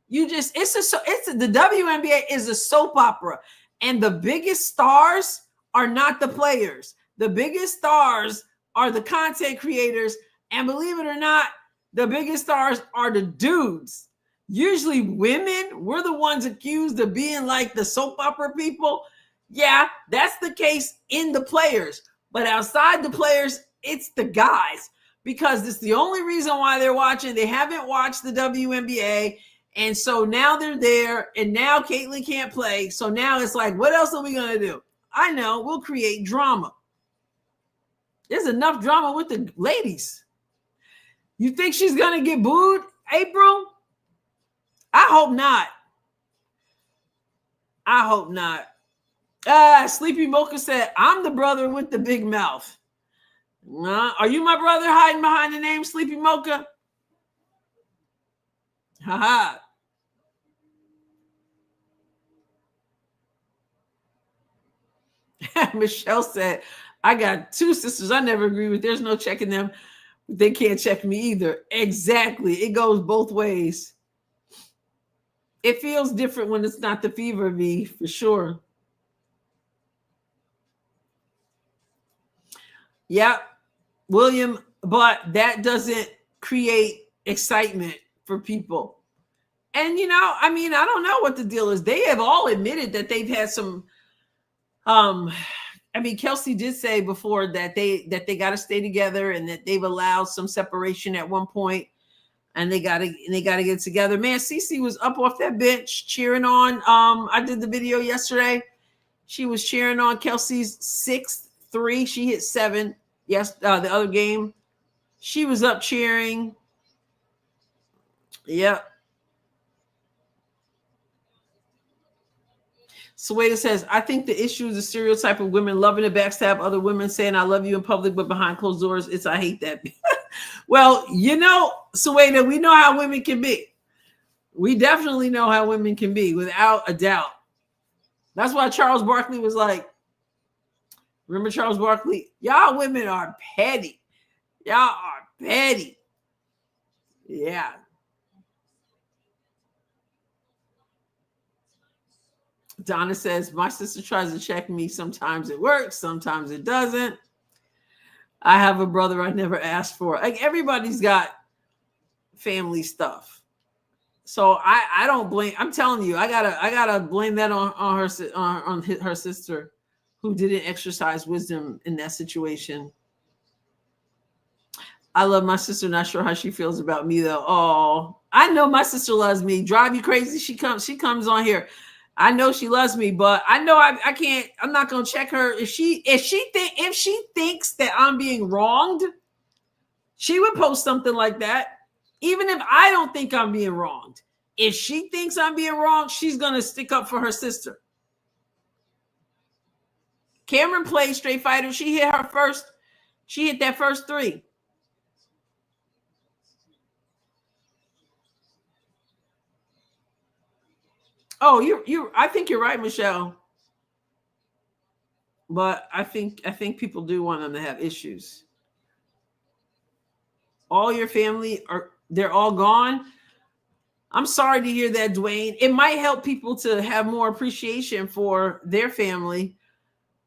The WNBA is a soap opera, and the biggest stars are not the players. The biggest stars are the content creators, and believe it or not, the biggest stars are the dudes. Usually women, we're the ones accused of being like the soap opera people. Yeah, that's the case in the players. But outside the players, it's the guys. Because it's the only reason why they're watching. They haven't watched the WNBA. And so now they're there. And now Caitlin can't play. So now it's like, what else are we going to do? I know, we'll create drama. There's enough drama with the ladies. You think she's going to get booed, April? I hope not. I hope not. Sleepy Mocha said, I'm the brother with the big mouth. Are you my brother hiding behind the name Sleepy Mocha? Haha. Michelle said, I got two sisters I never agree with. There's no checking them. They can't check me either. Exactly. It goes both ways. It feels different when it's not the fever V, for sure. Yep, William, but that doesn't create excitement for people. And I mean, I don't know what the deal is. They have all admitted that they've had some. I mean, Kelsey did say before that they got to stay together and that they've allowed some separation at one point, and they got to get together. Man, Cece was up off that bench cheering on. I did the video yesterday. She was cheering on Kelsey's 6th three. She hit 7. Yes, the other game. She was up cheering. Yep. Sueda says, I think the issue is the stereotype of women loving to backstab other women, saying I love you in public, but behind closed doors, it's I hate that. Well, Sueda, we know how women can be. We definitely know how women can be, without a doubt. That's why Charles Barkley was like, remember Charles Barkley? Y'all women are petty. Y'all are petty. Yeah. Donna says, my sister tries to check me. Sometimes it works. Sometimes it doesn't. I have a brother I never asked for. Like, everybody's got family stuff. So I don't blame. I'm telling you, I gotta blame that on her sister, who didn't exercise wisdom in that situation. I love my sister. Not sure how she feels about me though. Oh, I know my sister loves me. Drive you crazy. She comes on here. I know she loves me, but I know I can't. I'm not gonna check her. If she thinks that I'm being wronged, she would post something like that. Even if I don't think I'm being wronged, if she thinks I'm being wronged, she's gonna stick up for her sister. Cameron played straight fighter. She hit that first 3. Oh, I think you're right, Michelle. But I think people do want them to have issues. All your family they're all gone. I'm sorry to hear that, Dwayne. It might help people to have more appreciation for their family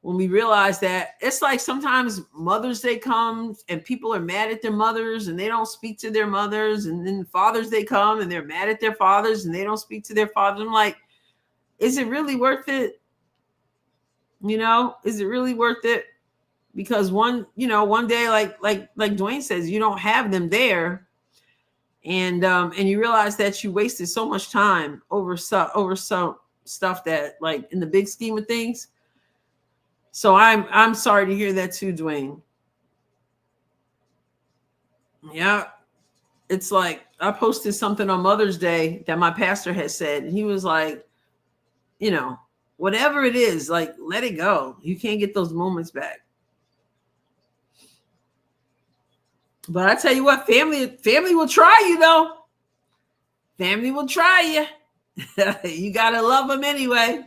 when we realize that it's like sometimes Mother's Day comes and people are mad at their mothers and they don't speak to their mothers, and then Father's Day come and they're mad at their fathers and they don't speak to their fathers. I'm like, is it really worth it? Is it really worth it? Because one day, like Dwayne says, you don't have them there, and you realize that you wasted so much time over some stuff that, like, in the big scheme of things. So I'm sorry to hear that too, Dwayne. Yeah, it's like I posted something on Mother's Day that my pastor had said, and he was like, whatever it is, like, let it go. You can't get those moments back. But I tell you what, family will try you though. Family will try you. You gotta love them anyway.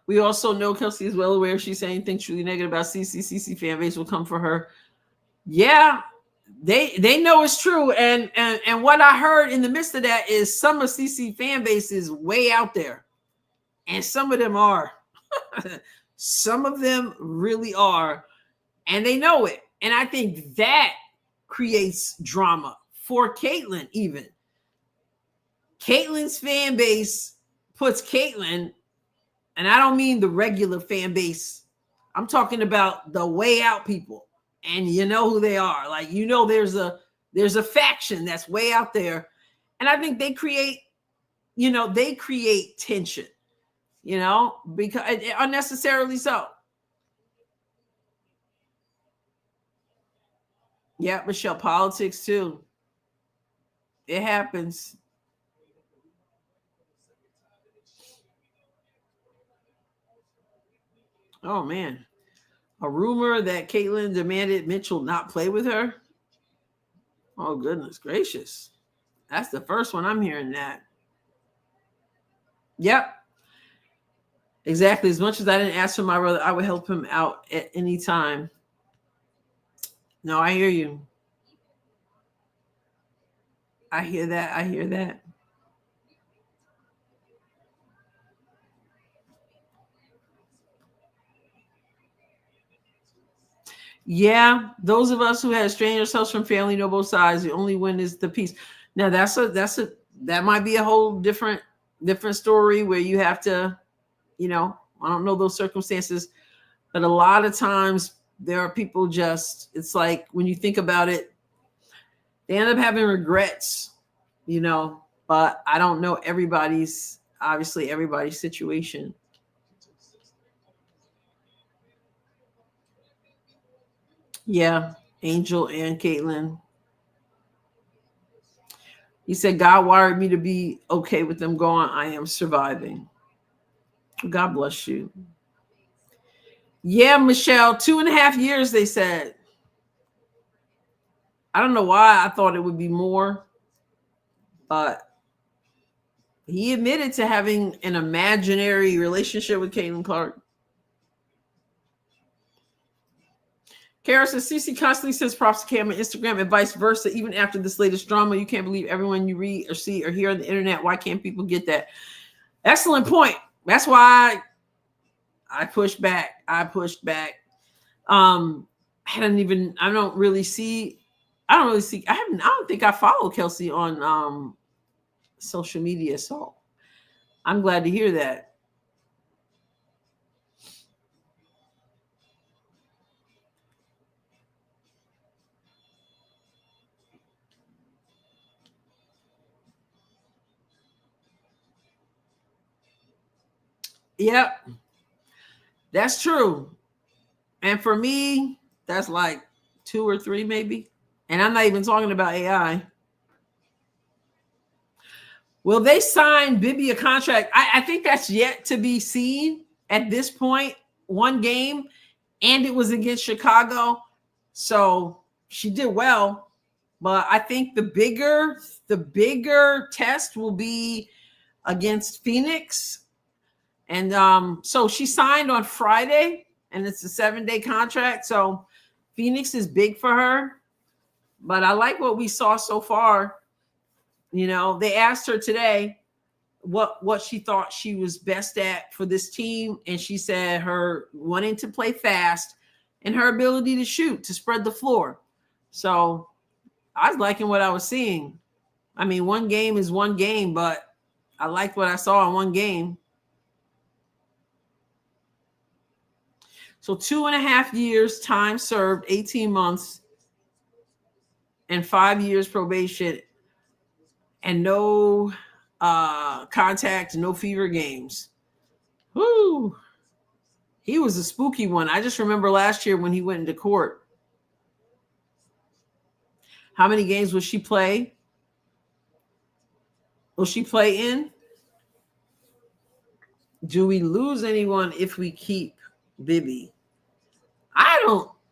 We also know Kelsey is well aware if she's saying anything truly negative about CC fan base will come for her. Yeah, they know it's true. And what I heard in the midst of that is some of CC fan base is way out there. And some of them are. Some of them really are. And they know it. And I think that creates drama for Caitlyn even. Caitlyn's fan base puts Caitlyn, and I don't mean the regular fan base. I'm talking about the way out people. And you know who they are. Like, there's a faction that's way out there. And I think they create tension, because unnecessarily so. Yeah, Michelle, politics too. It happens. Oh man. A rumor that Caitlyn demanded Mitchell not play with her. Oh, goodness gracious. That's the first one I'm hearing that. Yep. Exactly. As much as I didn't ask for my brother, I would help him out at any time. No, I hear you. I hear that. Yeah, those of us who have estranged ourselves from family know both sides. The only win is the peace. Now that might be a whole different story where you have to, I don't know those circumstances, but a lot of times there are people it's like when you think about it, they end up having regrets, but I don't know everybody's situation. Yeah, Angel and Caitlin. He said, God wired me to be okay with them going. I am surviving. God bless you. Yeah, Michelle, 2.5 years, they said. I don't know why I thought it would be more, but he admitted to having an imaginary relationship with Caitlin Clark. Kara says, CC constantly says props to Cam on Instagram and vice versa. Even after this latest drama, you can't believe everyone you read or see or hear on the internet. Why can't people get that? Excellent point. That's why I pushed back. I don't really see, I don't think I follow Kelsey on social media. So I'm glad to hear that. Yep, that's true. And for me, that's like 2 or 3 maybe. And I'm not even talking about AI. Will they sign Bibby a contract? I think that's yet to be seen at this point. 1 game, and it was against Chicago. So she did well. But I think the bigger test will be against Phoenix. And so she signed on Friday, and it's a 7-day contract. So Phoenix is big for her. But I like what we saw so far. They asked her today what she thought she was best at for this team, and she said her wanting to play fast and her ability to shoot, to spread the floor. So I was liking what I was seeing. I mean, 1 game is 1 game, but I liked what I saw in 1 game. So 2.5 years, time served, 18 months, and 5 years probation, and no contact, no fever games. Woo! He was a spooky one. I just remember last year when he went into court. How many games will she play? Will she play in? Do we lose anyone if we keep Bibby?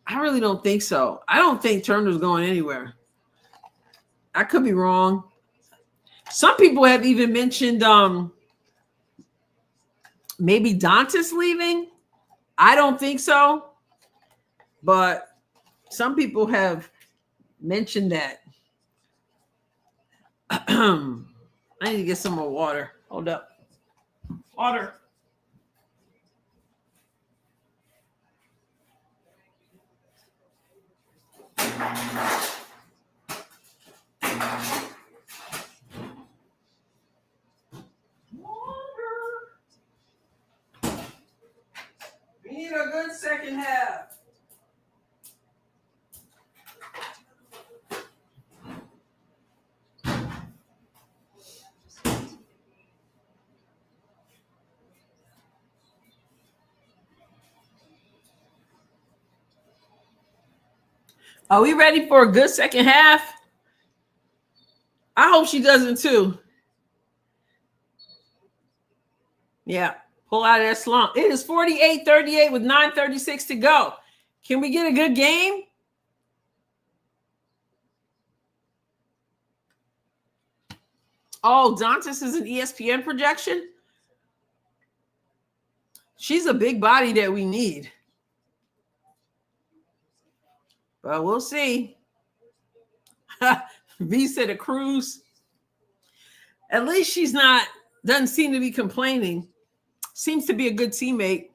I really don't think so. I don't think Turner's going anywhere. I could be wrong. Some people have even mentioned maybe Dantas leaving. I don't think so. But some people have mentioned that. I need to get some more water. Hold up. Water. We need a good second half. Are we ready for a good second half? I hope she doesn't too. Yeah, pull out of that slump. It is 48-38 with 9:36 to go. Can we get a good game? Oh, Dantas is an ESPN projection. She's a big body that we need. But we'll see. V said a cruise. At least she's doesn't seem to be complaining. Seems to be a good teammate.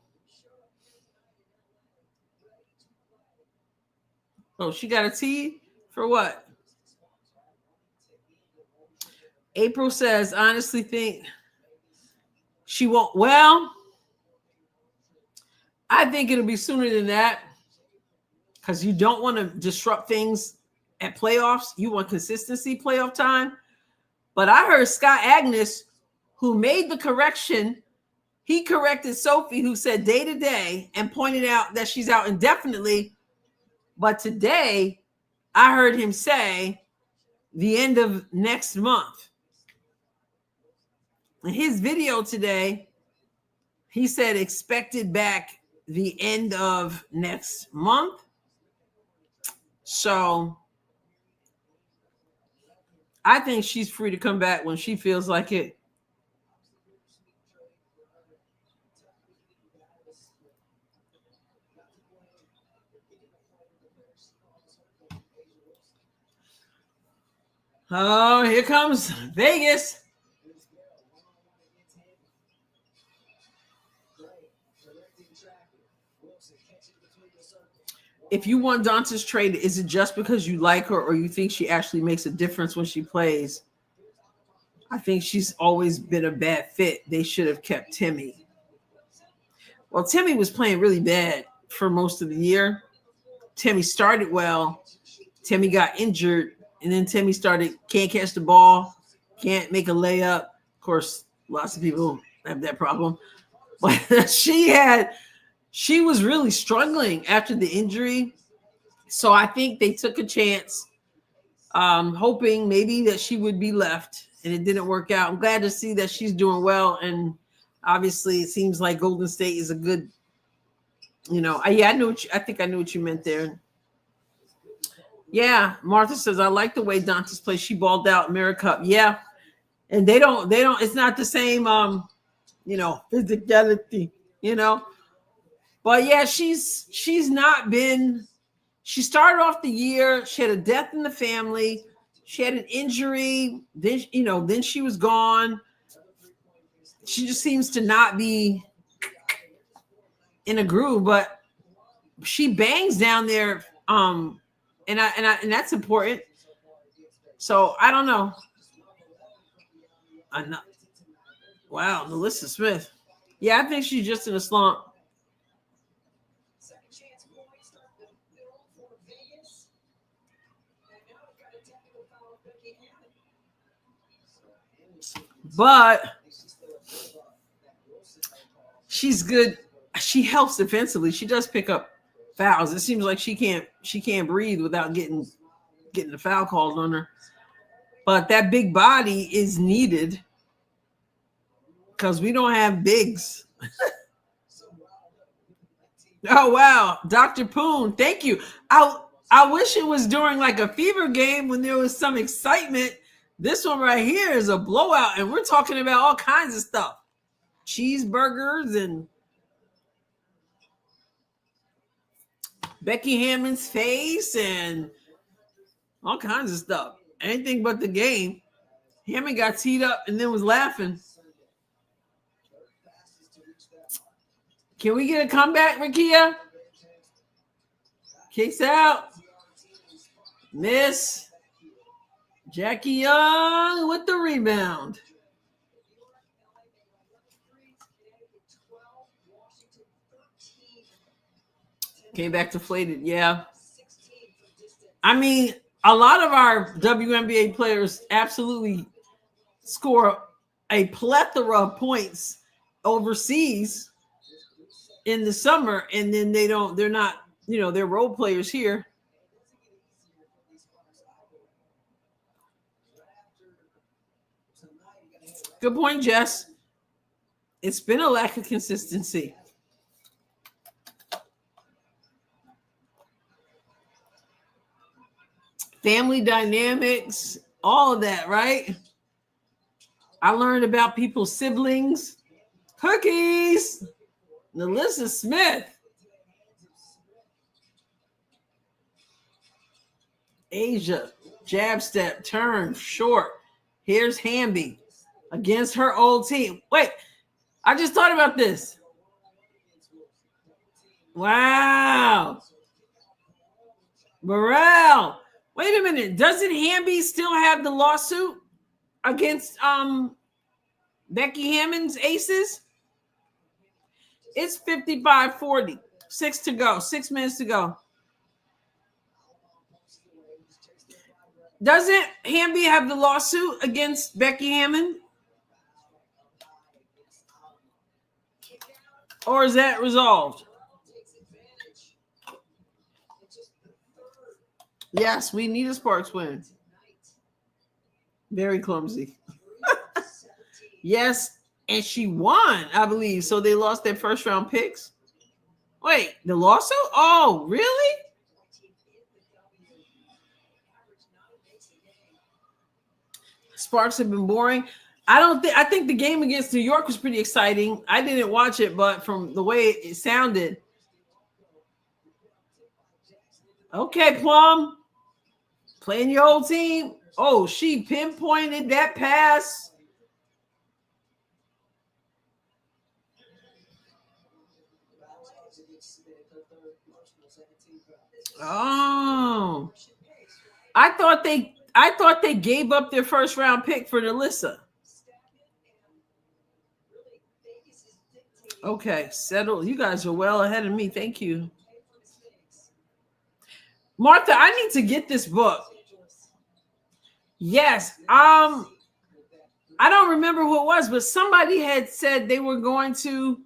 Oh, she got a T for what? April says, honestly think she won't. Well, I think it'll be sooner than that because you don't want to disrupt things at playoffs. You want consistency playoff time. But I heard Scott Agnes, who made the correction, he corrected Sophie, who said day to day and pointed out that she's out indefinitely. But today, I heard him say the end of next month. In his video today, he said expected back the end of next month. So I think she's free to come back when she feels like it. Oh, here comes Vegas. If you want Danta's trade, is it just because you like her or you think she actually makes a difference when she plays? I think she's always been a bad fit. They should have kept Timmy. Well, Timmy was playing really bad for most of the year. Timmy started well. Timmy got injured, and then Timmy can't catch the ball, can't make a layup. Of course, lots of people have that problem. But she was really struggling after the injury. So I think they took a chance, hoping maybe that she would be left, and it didn't work out. I'm glad to see that she's doing well. And obviously it seems like Golden State is a good, I think I knew what you meant there. Yeah, Martha says, I like the way Dantas plays. She balled out Mirror Cup. Yeah. And they don't, it's not the same, physicality, But yeah, she's not been, she started off the year, she had a death in the family, she had an injury, then she was gone. She just seems to not be in a groove, but she bangs down there, and that's important. So I don't know. I'm not. Wow, Melissa Smith. Yeah, I think she's just in a slump. But she's good. She helps defensively. She does pick up fouls. It seems like she can't breathe without getting the foul called on her. But that big body is needed because we don't have bigs. Oh wow, Dr. Poon, thank you. I wish it was during like a Fever game when there was some excitement. This one right here is a blowout, and we're talking about all kinds of stuff. Cheeseburgers and Becky Hammond's face and all kinds of stuff. Anything but the game. Hammond got teed up and then was laughing. Can we get a comeback, Rakia? Kicks out. Miss Jackie Young with the rebound. Came back deflated. Yeah. I mean, a lot of our WNBA players absolutely score a plethora of points overseas in the summer, and then they're not, they're role players here. Good point, Jess. It's been a lack of consistency. Family dynamics, all of that, right? I learned about people's siblings. Cookies. Melissa Smith. Asia. Jab step. Turn. Short. Here's Hamby against her old team. Wait. I just thought about this. Wow. Burrell. Wait a minute. Doesn't Hamby still have the lawsuit against Becky Hammond's Aces? It's 55-40. 6 to go. 6 minutes to go. Doesn't Hamby have the lawsuit against Becky Hammond? Or is that resolved? Yes, we need a Sparks win. Very clumsy. Yes, and she won, I believe. So they lost their first round picks. Wait, the lawsuit? Oh, really? Sparks have been boring. I think the game against New York was pretty exciting. I didn't watch it, but from the way it sounded. Okay, Plum. Playing your old team. Oh, she pinpointed that pass. Oh. I thought they gave up their first round pick for Alyssa. Okay, settle. You guys are well ahead of me. Thank you. Martha, I need to get this book. Yes. I don't remember who it was, but somebody had said they were going to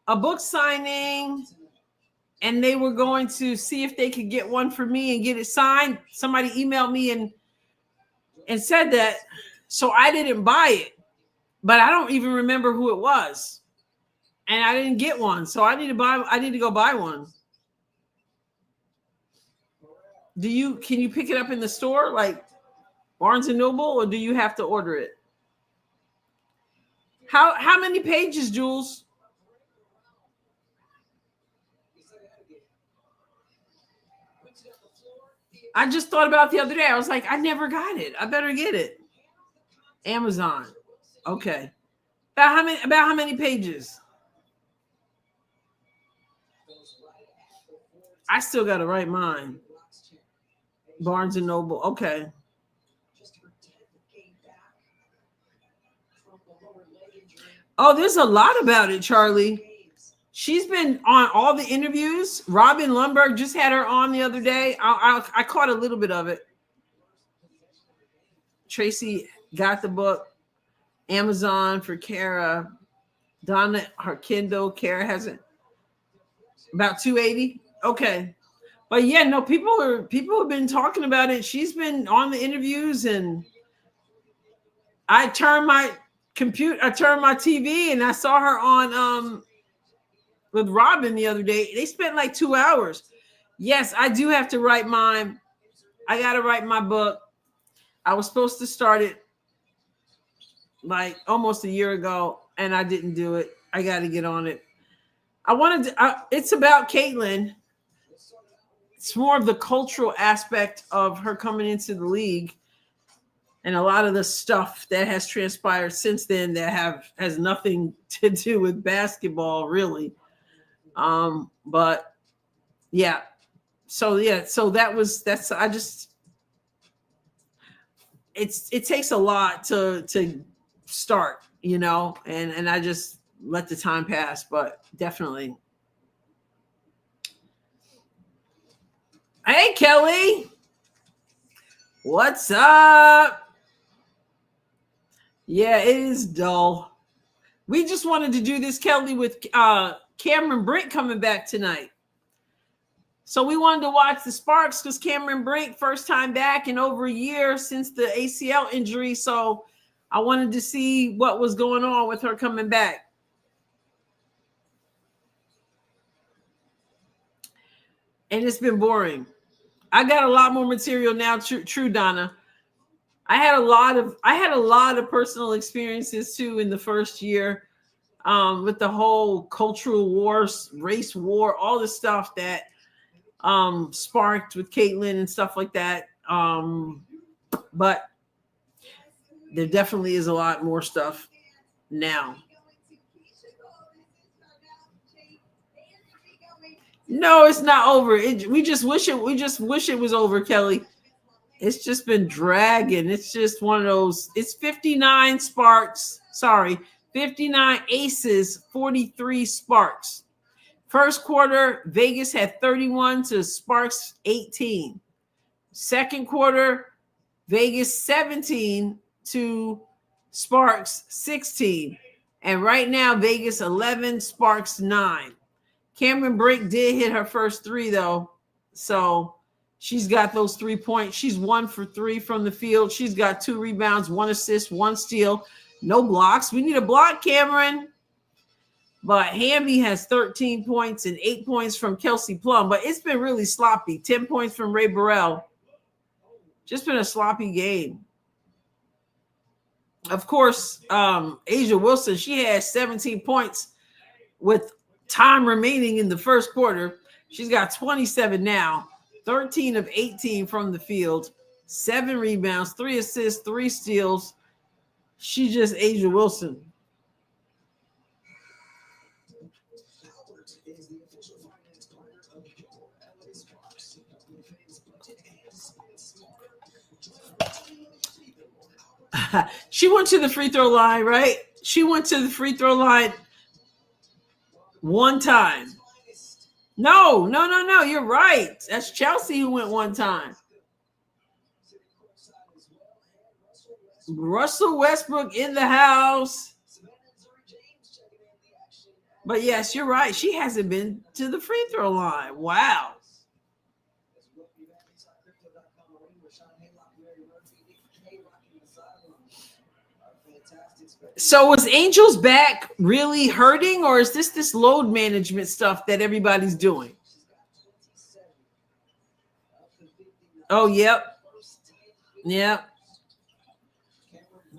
a book signing and they were going to see if they could get one for me and get it signed. Somebody emailed me and said that. So I didn't buy it, but I don't even remember who it was. And I didn't get one. So I need to go buy one. Can you pick it up in the store like Barnes and Noble, or do you have to order it? How many pages, Jules? I just thought about it the other day. I was like, I never got it. I better get it. Amazon. Okay. About how many pages? I still got to write mine. Barnes and Noble. Okay. Oh, there's a lot about it, Charlie. She's been on all the interviews. Robin Lundberg just had her on the other day. I caught a little bit of it. Tracy got the book. Amazon for Kara. Donna, her Kindle. Kara has it. About $280. Okay. But yeah, no, people have been talking about it. She's been on the interviews, and I turned my TV, and I saw her on with Robin the other day. They spent like 2 hours. Yes, I do have to write mine. I got to write my book. I was supposed to start it like almost a year ago, and I didn't do it. I got to get on it. It's about Caitlin. It's more of the cultural aspect of her coming into the league, and a lot of the stuff that has transpired since then that has nothing to do with basketball, really. But yeah. So it takes a lot to start, and I just let the time pass, but definitely. Hey, Kelly. What's up? Yeah, it is dull. We just wanted to do this, Kelly, with Cameron Brink coming back tonight. So we wanted to watch the Sparks because Cameron Brink, first time back in over a year since the ACL injury. So I wanted to see what was going on with her coming back. And it's been boring. I got a lot more material now. True, Donna. I had a lot of personal experiences too in the first year, with the whole cultural wars, race war, all the stuff that sparked with Caitlin and stuff like that. But there definitely is a lot more stuff now. No, it's not over. We just wish it. We just wish it was over, Kelly. It's just been dragging. It's just one of those. It's 59 Sparks. Sorry, 59 Aces, 43 Sparks. First quarter, Vegas had 31 to Sparks 18. Second quarter, Vegas 17 to Sparks 16. And right now, Vegas 11, Sparks 9. Cameron Brink did hit her first three, though. So she's got those 3 points. She's 1 for 3 from the field. She's got 2 rebounds, 1 assist, 1 steal. No blocks. We need a block, Cameron. But Hamby has 13 points and 8 points from Kelsey Plum. But it's been really sloppy. 10 points from Ray Burrell. Just been a sloppy game. Of course, Asia Wilson, she has 17 points with time remaining in the first quarter. She's got 27 now, 13 of 18 from the field, 7 rebounds, 3 assists, 3 steals. She's just Asia Wilson. She went to the free throw line, right? She went to the free throw line one time. No. You're right. That's Chelsea who went one time. Russell Westbrook in the house. But yes, you're right. She hasn't been to the free throw line. Wow. So was Angel's back really hurting, or is this load management stuff that everybody's doing? Oh, yep.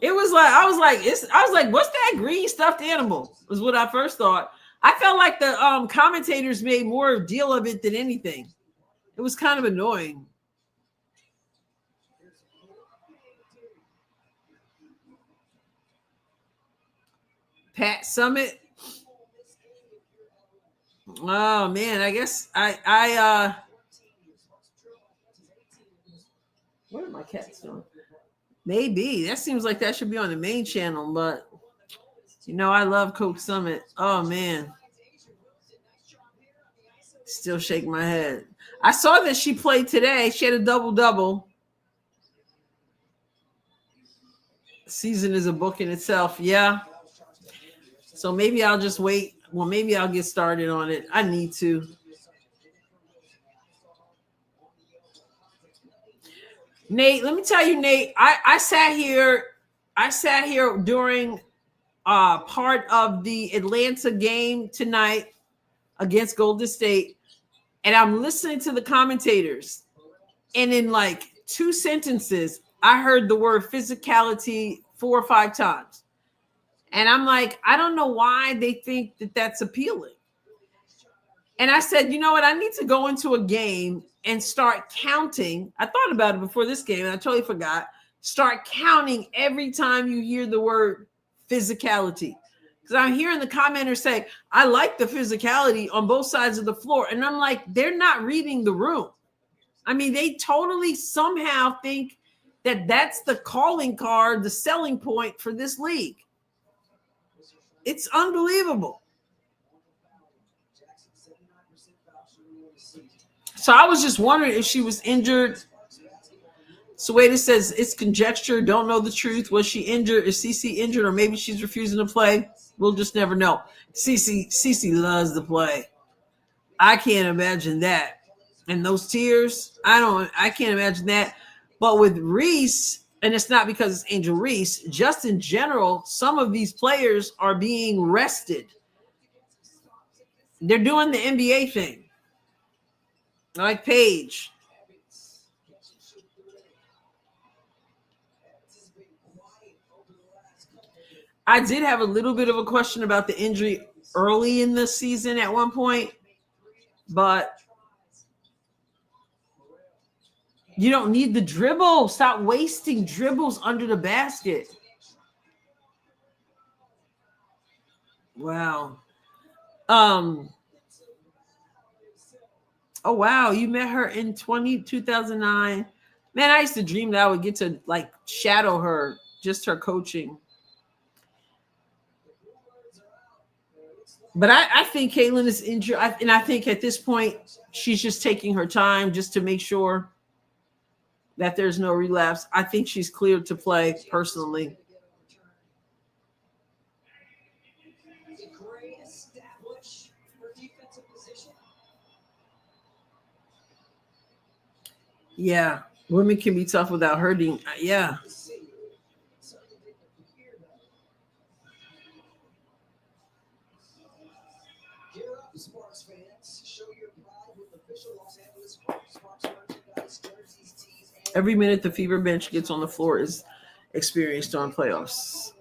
It was like I was like, what's that green stuffed animal? Was what I first thought. I felt like the commentators made more deal of it than anything. It was kind of annoying. Pat Summit. Oh man, I guess I what are my cats doing? Maybe. That seems like that should be on the main channel, but I love Coke Summit. Oh man. Still shake my head. I saw that she played today. She had a double-double. Season is a book in itself. Yeah. So maybe I'll just wait. Well, maybe I'll get started on it. I need to. Nate, let me tell you, Nate, I sat here during part of the Atlanta game tonight against Golden State, and I'm listening to the commentators, and in like 2 sentences, I heard the word physicality 4 or 5 times. And I'm like, I don't know why they think that that's appealing. And I said, you know what? I need to go into a game and start counting. I thought about it before this game, and I totally forgot. Start counting every time you hear the word physicality. Because I'm hearing the commenters say, I like the physicality on both sides of the floor. And I'm like, they're not reading the room. I mean, they totally somehow think that that's the calling card, the selling point for this league. It's unbelievable. So I was just wondering if she was injured. Sueda says it's conjecture. Don't know the truth. Was she injured? Is Cece injured, or maybe she's refusing to play? We'll just never know. Cece loves to play. I can't imagine that. And those tears, I can't imagine that. But with Reese, and it's not because it's Angel Reese, just in general, some of these players are being rested. They're doing the NBA thing. Like Paige. I did have a little bit of a question about the injury early in the season at one point, but you don't need the dribble. Stop wasting dribbles under the basket. Wow. Oh, wow. You met her in 2009. Man, I used to dream that I would get to like shadow her, just her coaching. But I think Caitlin is injured. And I think at this point, she's just taking her time just to make sure that there's no relapse. I think she's cleared to play personally. Yeah, women can be tough without hurting. Yeah. Sparks fans, show your pride with official Los Angeles Sparks merchandise, jerseys, tees, and Every minute the Fever bench gets on the floor is experienced on playoffs.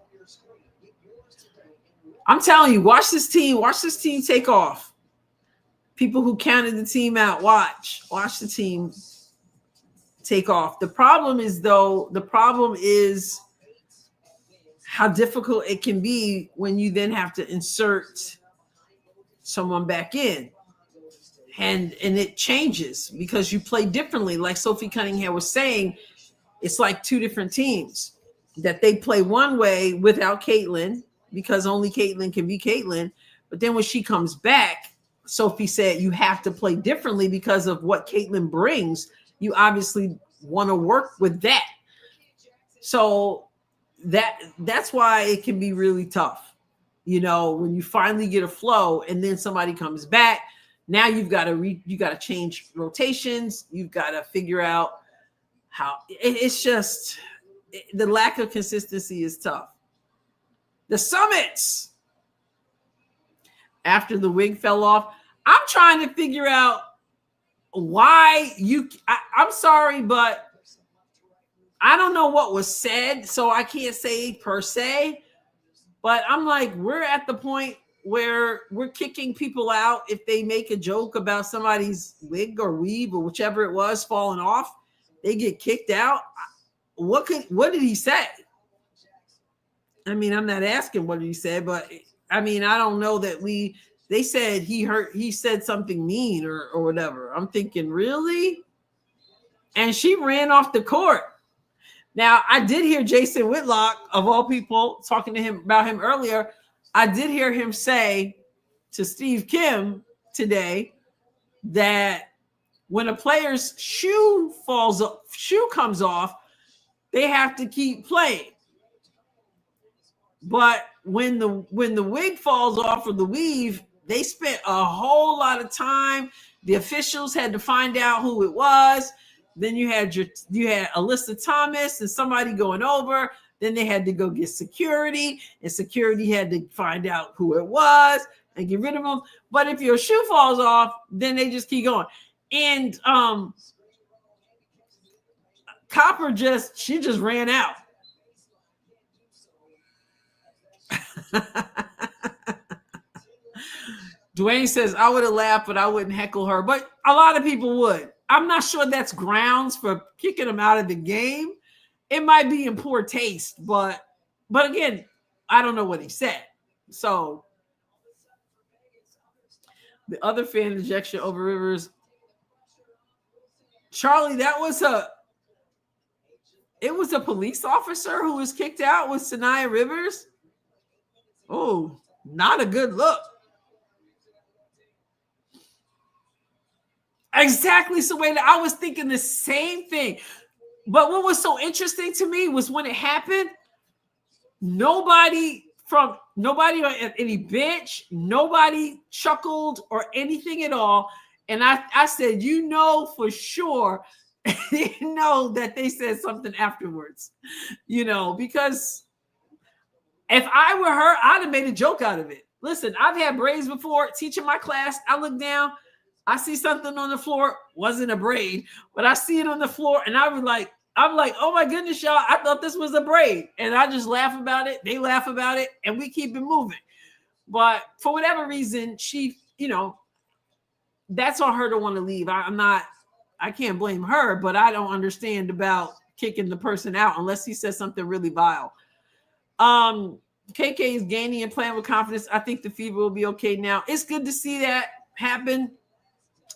I'm telling you, watch this team take off. People who counted the team out, watch the team take off. The problem is how difficult it can be when you then have to insert someone back in. And it changes because you play differently. Like Sophie Cunningham was saying, it's like two different teams that they play one way without Caitlin because only Caitlin can be Caitlin. But then when she comes back, Sophie said you have to play differently because of what Caitlin brings. You obviously want to work with that. So that's why it can be really tough. You know, when you finally get a flow and then somebody comes back, now you've got to change rotations. You've got to figure out how it's just the lack of consistency is tough. The Summits, after the wig fell off, I'm trying to figure out why I'm sorry, but I don't know what was said, so I can't say per se, but I'm like, we're at the point where we're kicking people out if they make a joke about somebody's wig or weave or whichever it was falling off, they get kicked out. What did he say? I mean, I'm not asking what he said, but I mean, I don't know that they said he said something mean or whatever. I'm thinking, really? And she ran off the court. Now, I did hear Jason Whitlock, of all people, talking to him about him earlier. I did hear him say to Steve Kim today that when a player's shoe comes off, they have to keep playing. But when the wig falls off or the weave, they spent a whole lot of time. The officials had to find out who it was. Then you had Alyssa Thomas and somebody going over. Then they had to go get security, and security had to find out who it was and get rid of them. But if your shoe falls off, then they just keep going. And Copper just ran out. Dwayne says, I would have laughed, but I wouldn't heckle her. But a lot of people would. I'm not sure that's grounds for kicking him out of the game. It might be in poor taste, but again, I don't know what he said. So the other fan ejection over Rivers, Charlie, it was a police officer who was kicked out with Sanaya Rivers. Oh, not a good look. Exactly. So wait, I was thinking the same thing. But what was so interesting to me was when it happened, nobody on any bench, nobody chuckled or anything at all. And I said, for sure, that they said something afterwards, because if I were her, I'd have made a joke out of it. Listen, I've had braids before. Teaching my class, I look down, I see something on the floor, wasn't a braid, but I see it on the floor, and I'm like, oh my goodness, y'all, I thought this was a braid. And I just laugh about it. They laugh about it, and we keep it moving. But for whatever reason, she, that's on her to want to leave. I can't blame her, but I don't understand about kicking the person out unless he says something really vile. KK is gaining and playing with confidence. I think the Fever will be okay now. It's good to see that happen.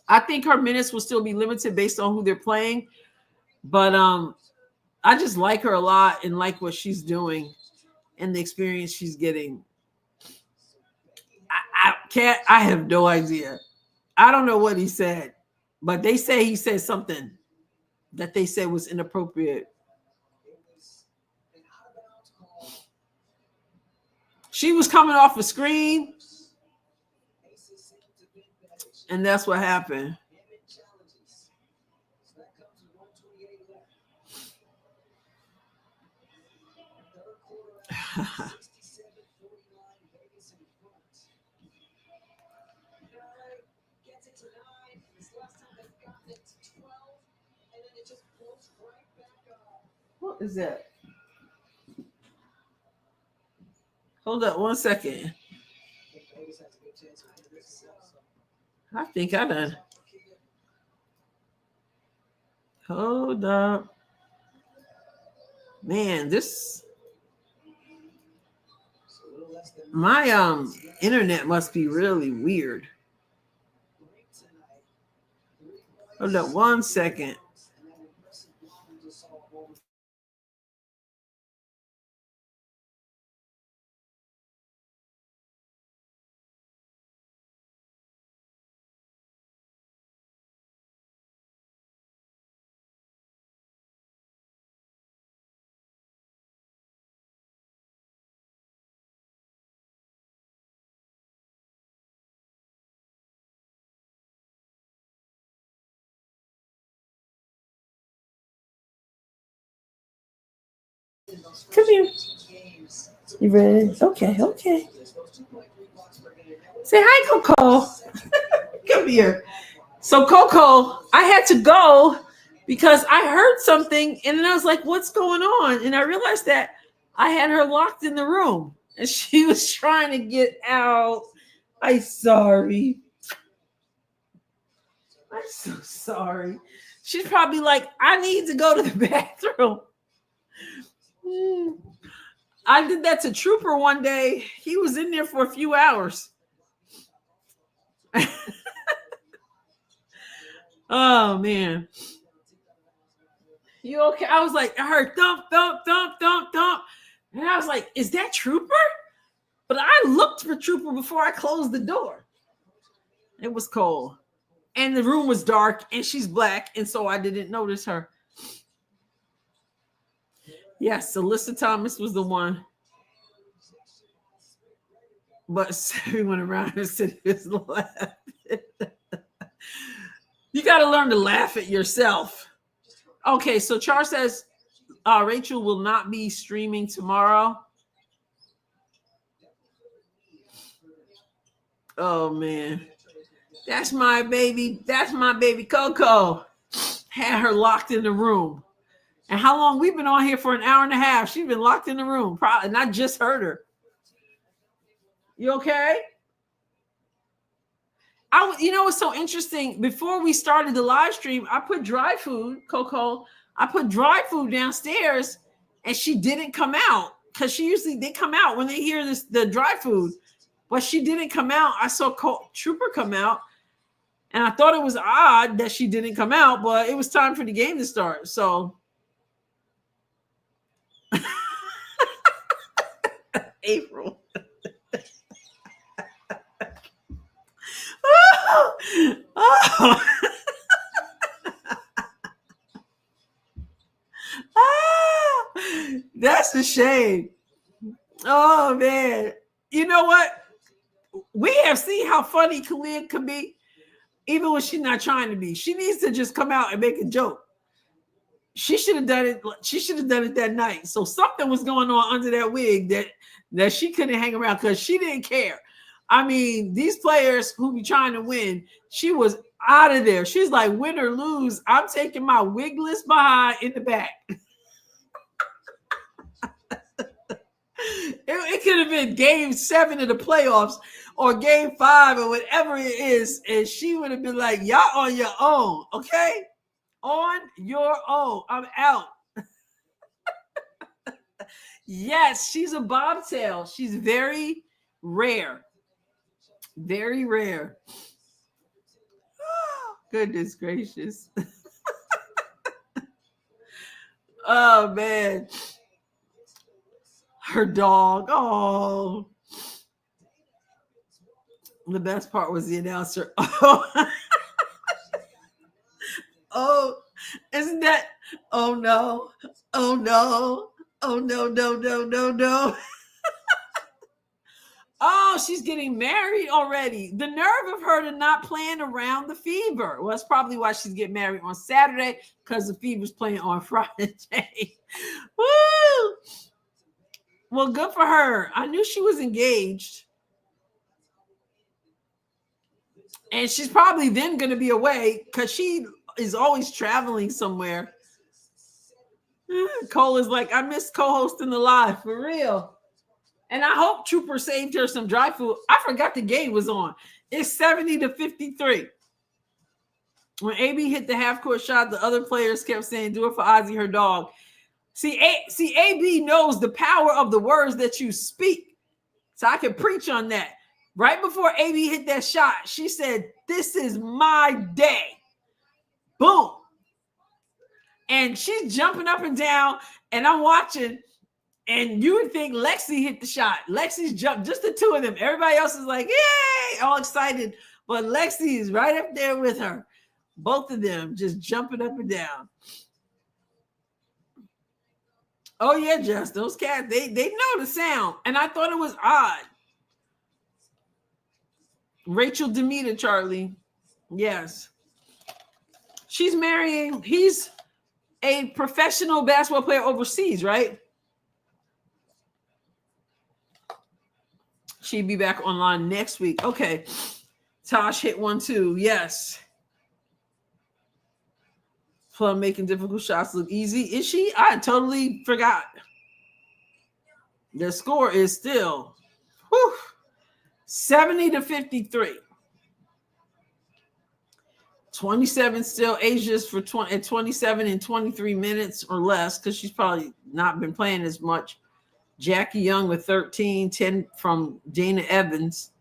I think her minutes will still be limited based on who they're playing. But I just like her a lot and like what she's doing and the experience she's getting. I have no idea. I don't know what he said, but they say he said something that they said was inappropriate. She was coming off a screen, and that's what happened. What is that? Hold up 1 second. I think I done. Hold up. Man, my internet must be really weird. Hold up 1 second. Come here. You ready? Okay. Say hi, Coco. Come here. So, Coco, I had to go because I heard something and then I was like, what's going on? And I realized that I had her locked in the room and she was trying to get out. I'm sorry. I'm so sorry. She's probably like, I need to go to the bathroom. I did that to Trooper one day. He was in there for a few hours. Oh, man. You okay? I was like, I heard thump, thump, thump, thump, thump. And I was like, is that Trooper? But I looked for Trooper before I closed the door. It was cold. And the room was dark and she's black. And so I didn't notice her. Yes, Alyssa Thomas was the one. But everyone around her said he was laughing. You got to learn to laugh at yourself. Okay, so Char says Rachel will not be streaming tomorrow. Oh, man. That's my baby. That's my baby Coco. Had her locked in the room. And how long? We've been on here for an hour and a half. She's been locked in the room. Probably, and I just heard her. You okay? You know what's so interesting? Before we started the live stream, I put dry food, Coco. I put dry food downstairs, and she didn't come out because they come out when they hear the dry food, but she didn't come out. I saw Trooper come out, and I thought it was odd that she didn't come out, but it was time for the game to start. So, April. Oh. That's a shame. Oh, man. You know what? We have seen how funny Khalid can be, even when she's not trying to be. She needs to just come out and make a joke. She should have done it. She should have done it that night. So something was going on under that wig that she couldn't hang around because she didn't care. I mean, these players who be trying to win, she was out of there. She's like, win or lose, I'm taking my wigless behind in the back. It could have been game 7 of the playoffs or game 5 or whatever it is. And she would have been like, y'all on your own. Okay. On your own. I'm out. Yes, she's a bobtail. She's very rare. Very rare. Goodness gracious. Oh man. Her dog. Oh. The best part was the announcer. Oh, oh, isn't that? Oh no. Oh no. Oh no, no, no, no, no. Oh, she's getting married already. The nerve of her to not plan around the fever. Well, that's probably why she's getting married on Saturday, because the fever's playing on Friday. Woo! Well, good for her. I knew she was engaged. And she's probably then going to be away because she is always traveling somewhere. Cole is like, I missed co-hosting the live for real. And I hope Trooper saved her some dry food. I forgot the game was on. It's 70-53. When AB hit the half-court shot, the other players kept saying, do it for Ozzy, her dog. See, AB knows the power of the words that you speak. So I can preach on that. Right before AB hit that shot, she said, this is my day. Boom. And she's jumping up and down, and I'm watching, and you would think Lexi hit the shot. Lexi's jumped, just the two of them. Everybody else is like, yay, all excited. But Lexi is right up there with her. Both of them just jumping up and down. Oh, yeah, Jess, those cats, they know the sound. And I thought it was odd. Rachel Demeter, Charlie. Yes. She's marrying, he's a professional basketball player overseas, right? She'd be back online next week. Okay. Tosh hit 1, 2. Yes. Plum making difficult shots look easy. Is she? I totally forgot. The score is still 70-53. 27 still. Asia's for 27 in 23 minutes or less because she's probably not been playing as much. Jackie Young with 13, 10 from Dana Evans.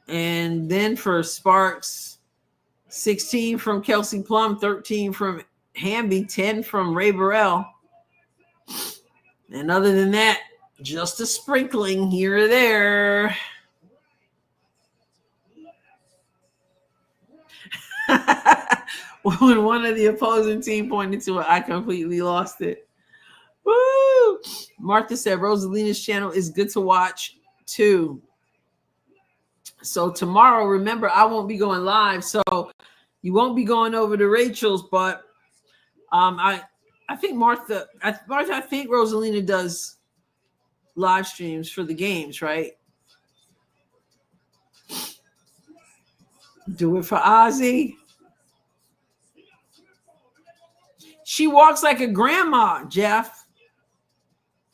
And then for Sparks, 16 from Kelsey Plum, 13 from Hamby, 10 from Ray Burrell. And other than that, just a sprinkling here or there. When one of the opposing team pointed to it, I completely lost it. Woo! Martha said Rosalina's channel is good to watch too. So tomorrow, remember, I won't be going live, so you won't be going over to Rachel's, but I think I think Rosalina does live streams for the games, right? Do it for Ozzy. She walks like a grandma, Jeff.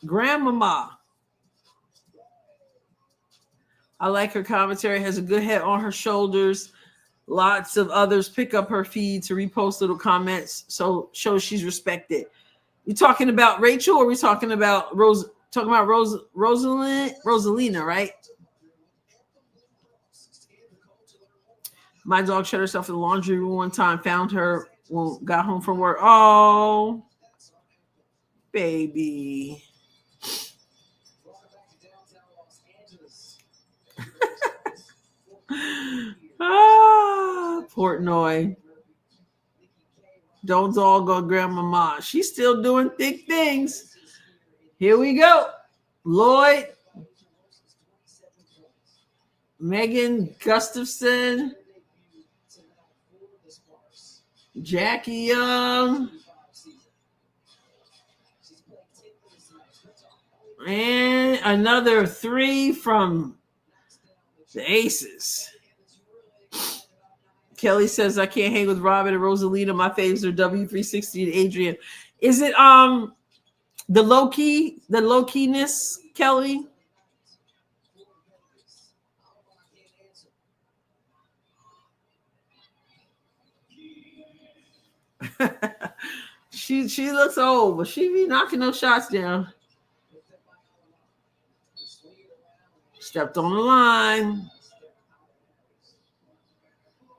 Grandmama. I like her commentary. Has a good head on her shoulders. Lots of others pick up her feed to repost little comments. So shows she's respected. You talking about Rachel, or are we talking about Rosalina, right? My dog shut herself in the laundry room one time, found her when got home from work. Oh, baby. Portnoy. Don't all go grandmama. She's still doing thick things. Here we go. Lloyd. Megan Gustafson. Jackie Young. And another 3 from the Aces. Kelly says, I can't hang with Robin and Rosalina. My faves are W360 and Adrienne. Is it the low-keyness, Kelly? She looks old, but she be knocking those shots down. Stepped on the line.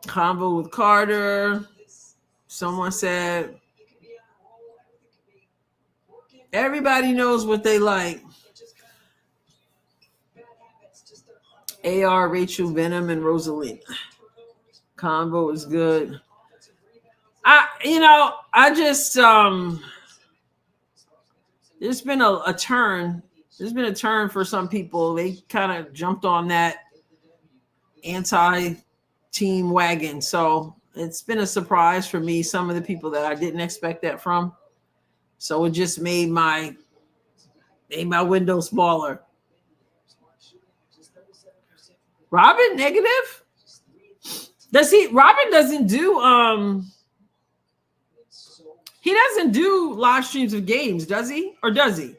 Convo with Carter. Someone said everybody knows what they like. AR, Rachel, Venom, and Rosalina. Convo is good. I just there's been a turn. There's been a turn for some people. They kind of jumped on that anti-team wagon. So it's been a surprise for me. Some of the people that I didn't expect that from. So it just made my window smaller. Robin negative? Robin doesn't do he doesn't do live streams of games, does he? Or does he?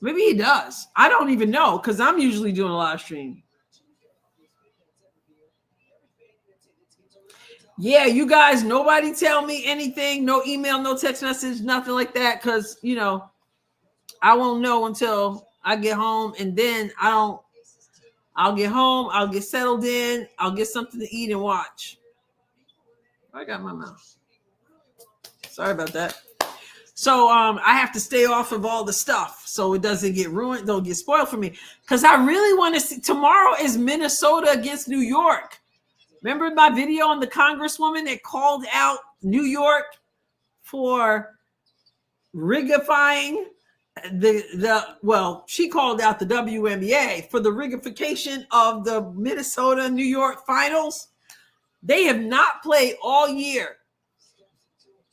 Maybe he does. I don't even know because I'm usually doing a live stream. Yeah, you guys, nobody tell me anything. No email, no text message, nothing like that. Because, I won't know until I get home. And then I'll get home. I'll get settled in. I'll get something to eat and watch. I got my mouth. Sorry about that. So I have to stay off of all the stuff so it doesn't get ruined, don't get spoiled for me. Because I really want to see. Tomorrow is Minnesota against New York. Remember my video on the Congresswoman that called out New York for rigifying she called out the WNBA for the rigification of the Minnesota New York finals. They have not played all year.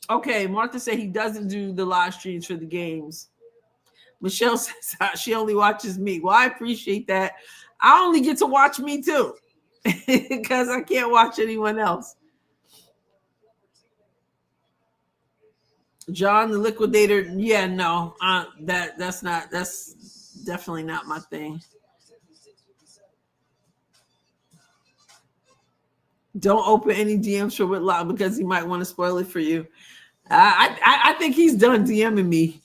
Okay, Martha said he doesn't do the live streams for the games. Michelle says she only watches me. Well, I appreciate that. I only get to watch me too because I can't watch anyone else. John the Liquidator. Yeah, no, that's definitely not my thing. Don't open any DMs for Whitlock because he might want to spoil it for you. I think he's done DMing me.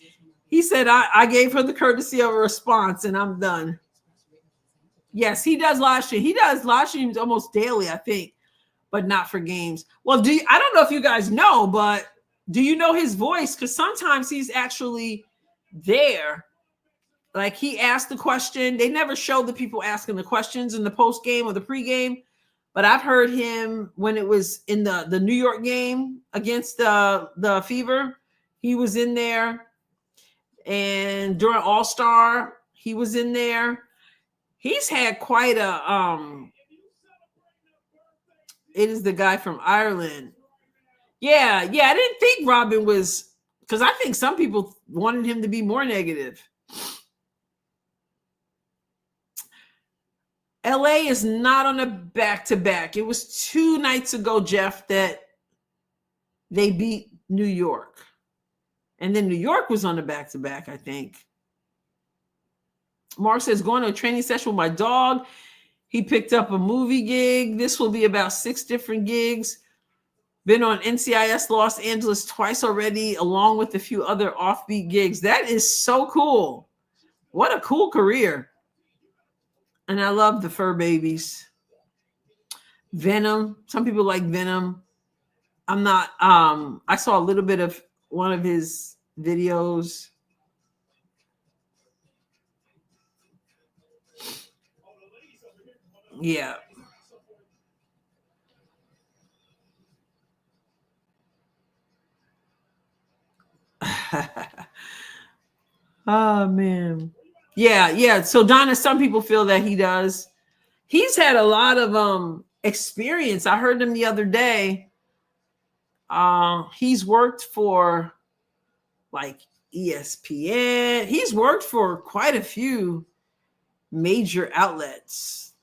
He said I gave her the courtesy of a response and I'm done. Yes, he does live stream. He does live streams almost daily, I think, but not for games. Well, I don't know if you guys know, but do you know his voice? Because sometimes he's actually there. Like he asked the question. They never show the people asking the questions in the post game or the pregame. But I've heard him when it was in the New York game against the Fever. He was in there. And during All-Star, he was in there. He's had quite a it is the guy from Ireland. Yeah. I didn't think Robin was, because I think some people wanted him to be more negative. LA is not on a back-to-back. It was 2 nights ago, Jeff, that they beat New York. And then New York was on the back-to-back, I think. Mark says, going to a training session with my dog. He picked up a movie gig. This will be about 6 different gigs. Been on NCIS Los Angeles twice already, along with a few other offbeat gigs. That is so cool. What a cool career. And I love the fur babies. Venom. Some people like Venom. I'm not, I saw a little bit of one of his videos. Yeah. Oh, man. Yeah. So Donna, some people feel that he does. He's had a lot of experience. I heard him the other day. He's worked for like ESPN. He's worked for quite a few major outlets.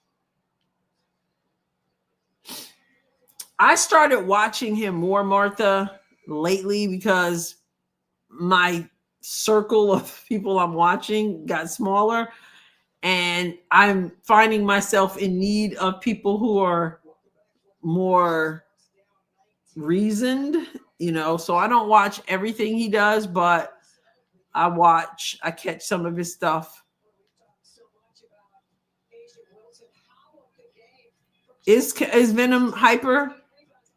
I started watching him more, Martha, lately because my circle of people I'm watching got smaller, and I'm finding myself in need of people who are more reasoned, so I don't watch everything he does, but I catch some of his stuff. Is Venom hyper?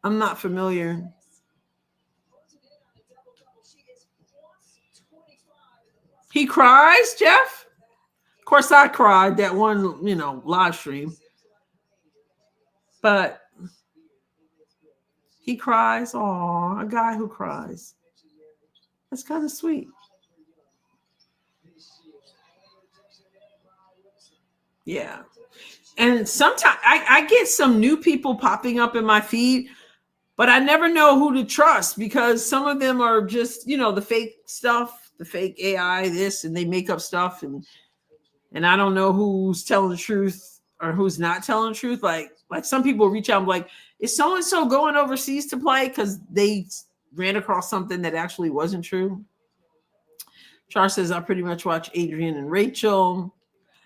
I'm not familiar. He cries, Jeff? Of course, I cried that one, live stream. But he cries. Aw, a guy who cries. That's kind of sweet. Yeah. And sometimes I get some new people popping up in my feed, but I never know who to trust because some of them are just, the fake stuff, the fake AI, this, and they make up stuff. And I don't know who's telling the truth or who's not telling the truth. Like some people reach out and be like, is so-and-so going overseas to play? Because they ran across something that actually wasn't true. Charles says, I pretty much watch Adrienne and Rachel.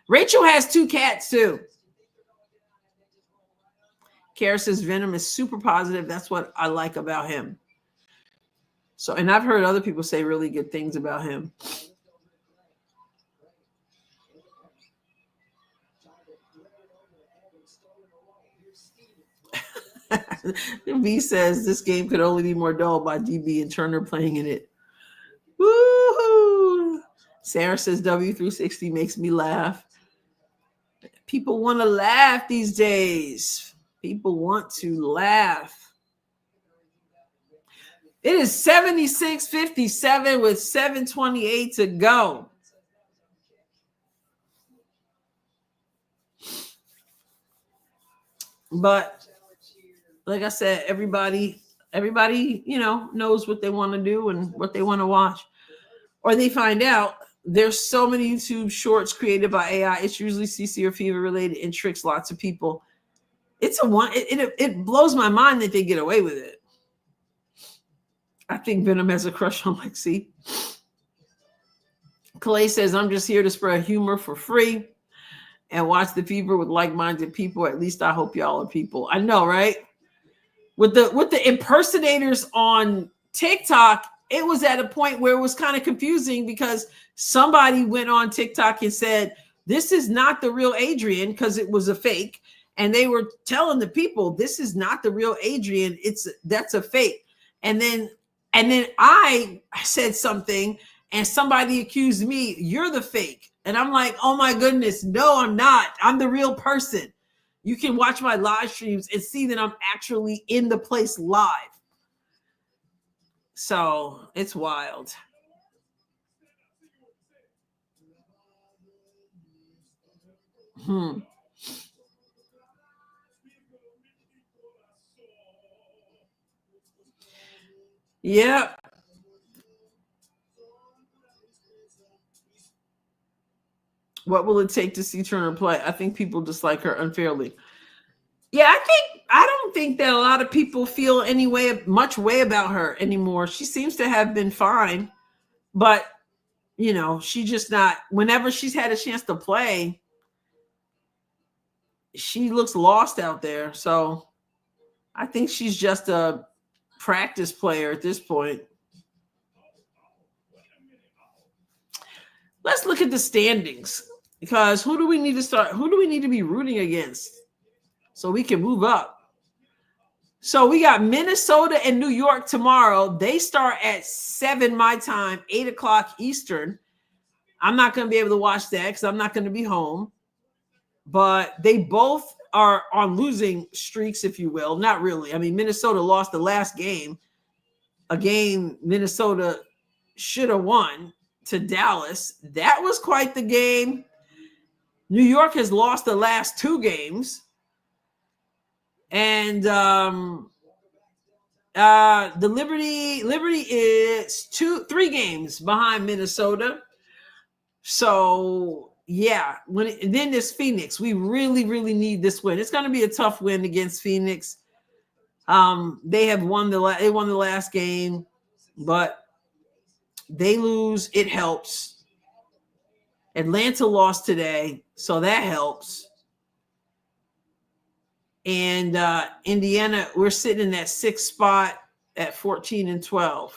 Rachel has 2 cats too. Kara says Venom is super positive. That's what I like about him. So, and I've heard other people say really good things about him. V says this game could only be more dull by DB and Turner playing in it. Woohoo! Sarah says W360 makes me laugh. People want to laugh these days. People want to laugh. It is 76-57 with 7:28 to go. But like I said, everybody, knows what they want to do and what they want to watch. Or they find out there's so many YouTube shorts created by AI. It's usually CC or fever related and tricks lots of people. It blows my mind that they get away with it. I think Venom has a crush on Lexi. Clay says, I'm just here to spread humor for free and watch the fever with like-minded people. At least I hope y'all are people. I know, right? With the impersonators on TikTok, it was at a point where it was kind of confusing because somebody went on TikTok and said, this is not the real Adrienne because it was a fake. And they were telling the people, this is not the real Adrienne. That's a fake. And then I said something and somebody accused me, you're the fake. And I'm like, oh my goodness, no, I'm not. I'm the real person. You can watch my live streams and see that I'm actually in the place live. So it's wild. Yeah. What will it take to see Turner play? I think people dislike her unfairly. Yeah, I don't think that a lot of people feel much way about her anymore. She seems to have been fine, but she's just not. Whenever she's had a chance to play, she looks lost out there. So I think she's just a practice player at this point. Let's look at the standings because who do we need to start? Who do we need to be rooting against so we can move up? So we got Minnesota and New York tomorrow. They start at 7 my time, 8 o'clock Eastern. I'm not going to be able to watch that because I'm not going to be home. But they both are on losing streaks, if you will. Not really. I mean, Minnesota lost the last game. A game Minnesota should have won to Dallas. That was quite the game. New York has lost the last 2 games. And the Liberty is 3 games behind Minnesota. So yeah, then there's Phoenix. We really, really need this win. It's going to be a tough win against Phoenix. They won the last game, but they lose. It helps. Atlanta lost today, so that helps. And Indiana, we're sitting in that 6th spot at 14-12.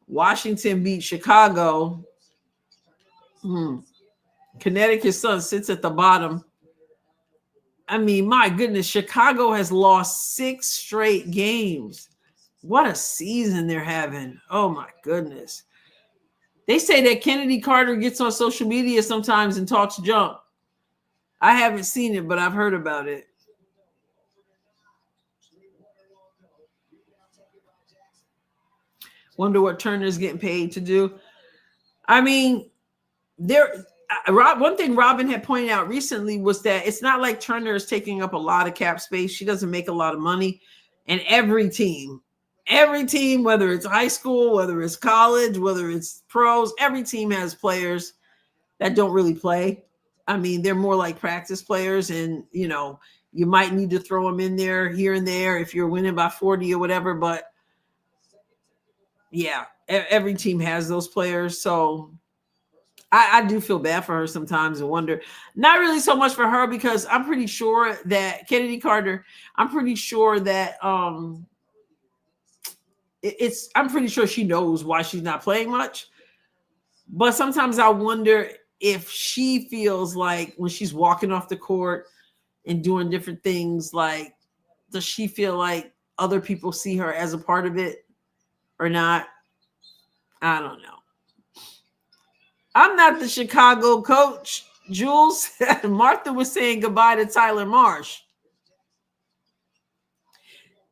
Washington beat Chicago. Connecticut Sun sits at the bottom I mean, my goodness, Chicago has lost 6 straight games. What a season they're having. Oh, my goodness. They say that Kennedy Carter gets on social media sometimes and talks junk. I haven't seen it, but I've heard about it. Wonder what Turner's getting paid to do. I mean, one thing Robin had pointed out recently was that it's not like Turner is taking up a lot of cap space. She doesn't make a lot of money. And every team, whether it's high school, whether it's college, whether it's pros, every team has players that don't really play. I mean, they're more like practice players, and you might need to throw them in there here and there if you're winning by 40 or whatever. But yeah, every team has those players. So I do feel bad for her sometimes and wonder, not really so much for her, because I'm pretty sure that Kennedy Carter, I'm pretty sure that I'm pretty sure she knows why she's not playing much. But sometimes I wonder if she feels like when she's walking off the court and doing different things, like, does she feel like other people see her as a part of it or not? I don't know. I'm not the Chicago coach, Jules. Martha was saying goodbye to Tyler Marsh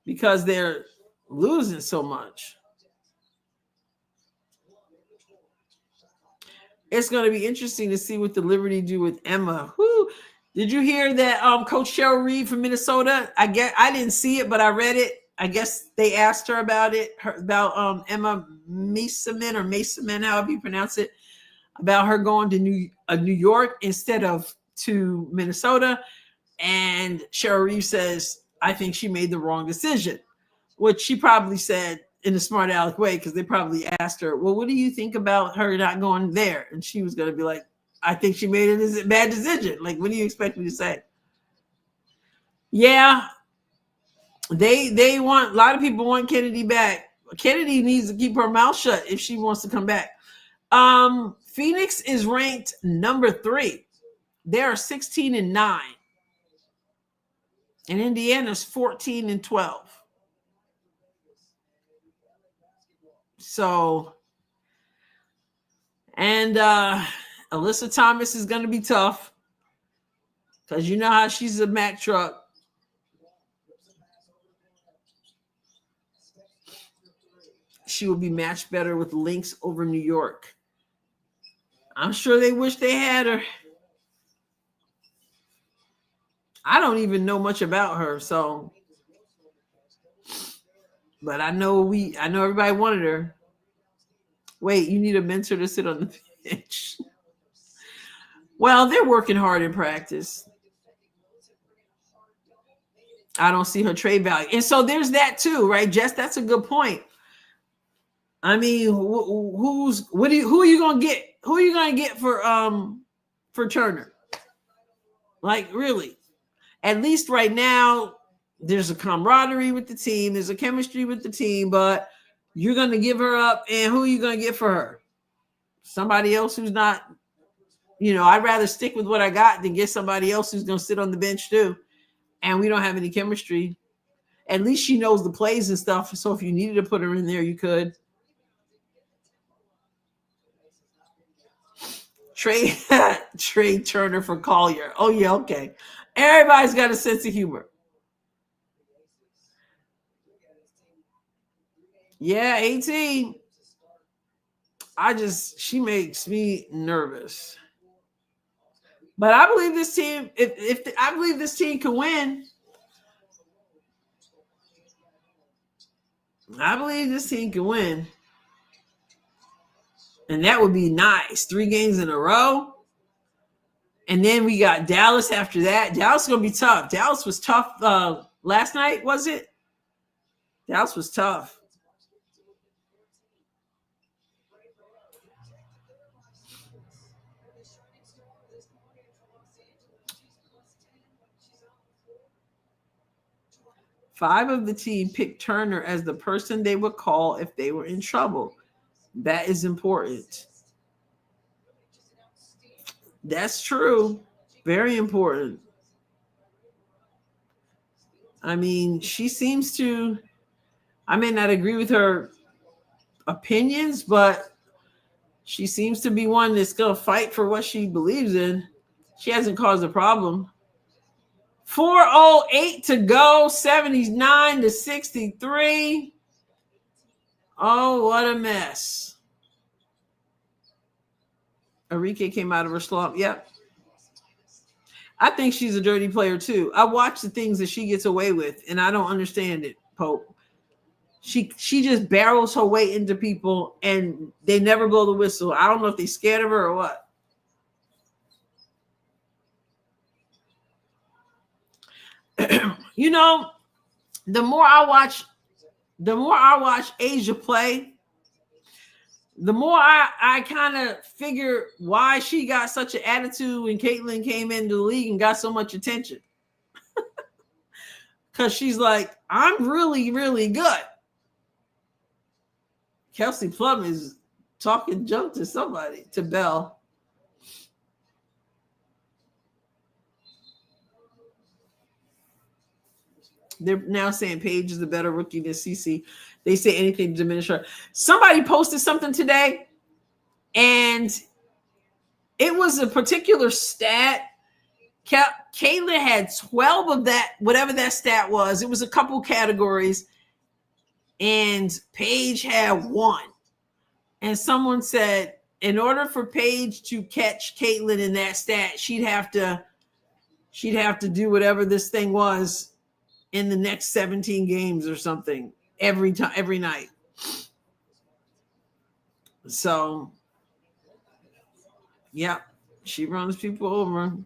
because they're losing so much. It's going to be interesting to see what the Liberty do with Emma. Whew. Did you hear that Coach Cheryl Reed from Minnesota? I didn't see it, but I read it. I guess they asked her about it, about Emma Mason, however you pronounce it, about her going to New York instead of to Minnesota. And Cheryl Reed says, I think she made the wrong decision, which she probably said in a smart aleck way, because they probably asked her, well, what do you think about her not going there? And she was going to be like, I think she made a bad decision. Like, what do you expect me to say? Yeah, they want, a lot of people want Kennedy back. Kennedy needs to keep her mouth shut if she wants to come back. Phoenix is ranked number 3. They are 16-9. And Indiana's 14-12. So, and Alyssa Thomas is going to be tough, because you know how she's a Mack truck. She will be matched better with Lynx over New York. I'm sure they wish they had her. I don't even know much about her, so, but I know everybody wanted her. Wait, you need a mentor to sit on the bench. Well, they're working hard in practice. I don't see her trade value. And so there's that too, right, Jess? That's a good point. I mean, who are you gonna get? Who are you gonna get for Turner? Like, really? At least right now, there's a camaraderie with the team, there's a chemistry with the team, but you're gonna give her up, and who are you gonna get for her? Somebody else who's not, I'd rather stick with what I got than get somebody else who's gonna sit on the bench too. And we don't have any chemistry. At least she knows the plays and stuff. So if you needed to put her in there, you could. Trade Turner for Collier. Oh, yeah, okay. Everybody's got a sense of humor. Yeah, 18. She makes me nervous. But I believe this team, I believe this team can win. I believe this team can win. And that would be nice. 3 games in a row. And then we got Dallas after that. Dallas is going to be tough. Dallas was tough last night, was it? Dallas was tough. Five of the team picked Turner as the person they would call if they were in trouble. That is important. That's true. Very important. I mean, she seems to, I may not agree with her opinions, but she seems to be one that's going to fight for what she believes in. She hasn't caused a problem. 4:08 to go, 79 to 63. Oh, what a mess. Enrique came out of her slump. Yep. I think she's a dirty player too. I watch the things that she gets away with, and I don't understand it, Pope. She just barrels her way into people, and they never blow the whistle. I don't know if they're scared of her or what. You know, the more I watch Asia play, the more I kind of figure why she got such an attitude when Caitlin came into the league and got so much attention. Because she's like, I'm really, really good. Kelsey Plum is talking junk to somebody, to Belle. They're now saying Paige is a better rookie than Cece. They say anything to diminish her. Somebody posted something today, and it was a particular stat. Caitlin had 12 of that, whatever that stat was. It was a couple categories, and Paige had 1. And someone said, in order for Paige to catch Caitlin in that stat, she'd have to do whatever this thing was in the next 17 games or something every night. So, yeah, she runs people over.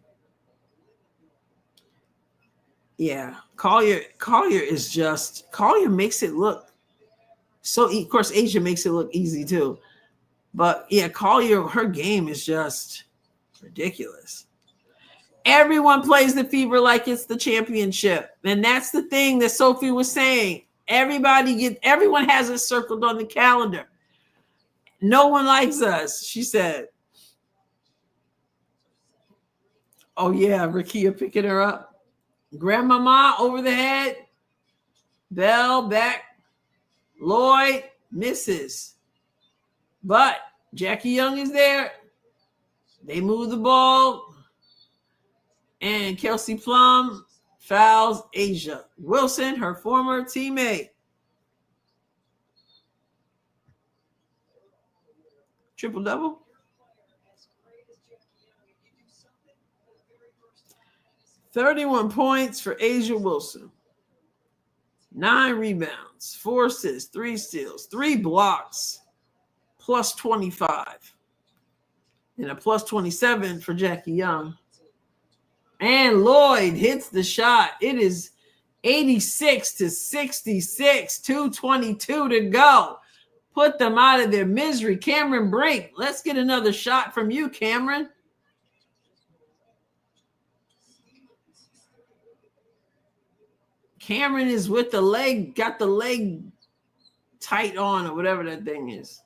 Yeah, Collier makes it look so. Of course, Asia makes it look easy too, but yeah, Collier, her game is just ridiculous. Everyone plays the Fever like it's the championship, and that's the thing that Sophie was saying. Everyone has it circled on the calendar. No one likes us, she said. Oh yeah, Rakia picking her up. Grandmama over the head. Bell back. Lloyd misses. But Jackie Young is there. They move the ball. And Kelsey Plum fouls Asia Wilson, her former teammate. Triple-double. 31 points for Asia Wilson. 9 rebounds, 4 assists, 3 steals, 3 blocks, plus 25. And a plus 27 for Jackie Young. And Lloyd hits the shot. It is 86 to 66, 2:22 to go. Put them out of their misery. Cameron Brink, let's get another shot from you, Cameron. Cameron is with the leg, got the leg tight on or whatever that thing is.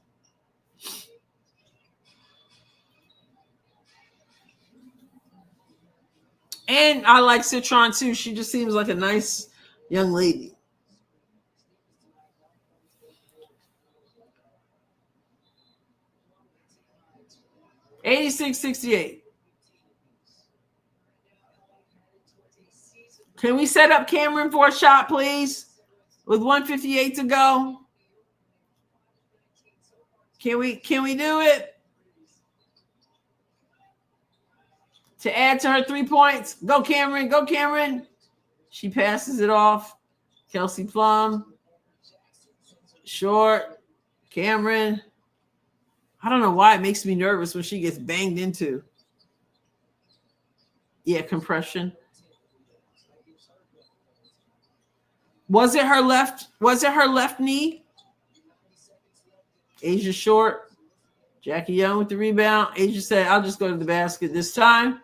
And I like Citron too. She just seems like a nice young lady. $86-68. Can we set up Cameron for a shot, please? With 1:58 to go. Can we do it? To add to her 3 points. Go, Cameron. Go, Cameron. She passes it off. Kelsey Plum. Short. Cameron. I don't know why it makes me nervous when she gets banged into. Yeah, compression. Was it her left knee? Asia short. Jackie Young with the rebound. Asia said, I'll just go to the basket this time.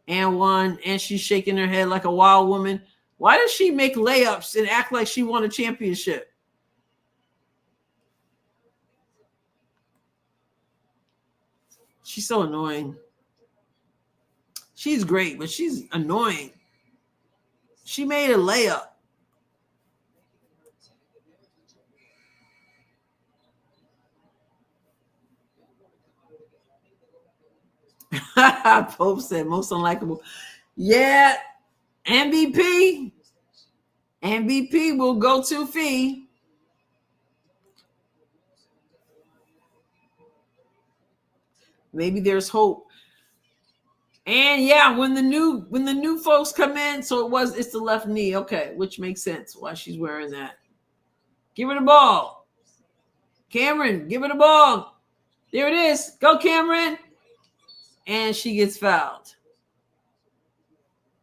And 1. And she's shaking her head like a wild woman. Why does she make layups and act like she won a championship? She's so annoying. She's great, but she's annoying. She made a layup. Pope said most unlikable. Yeah, MVP will go to Fee. Maybe there's hope. And yeah, when the new folks come in, so it's the left knee. Okay, which makes sense why she's wearing that. Give her the ball. Cameron, give her the ball. There it is. Go, Cameron. And she gets fouled.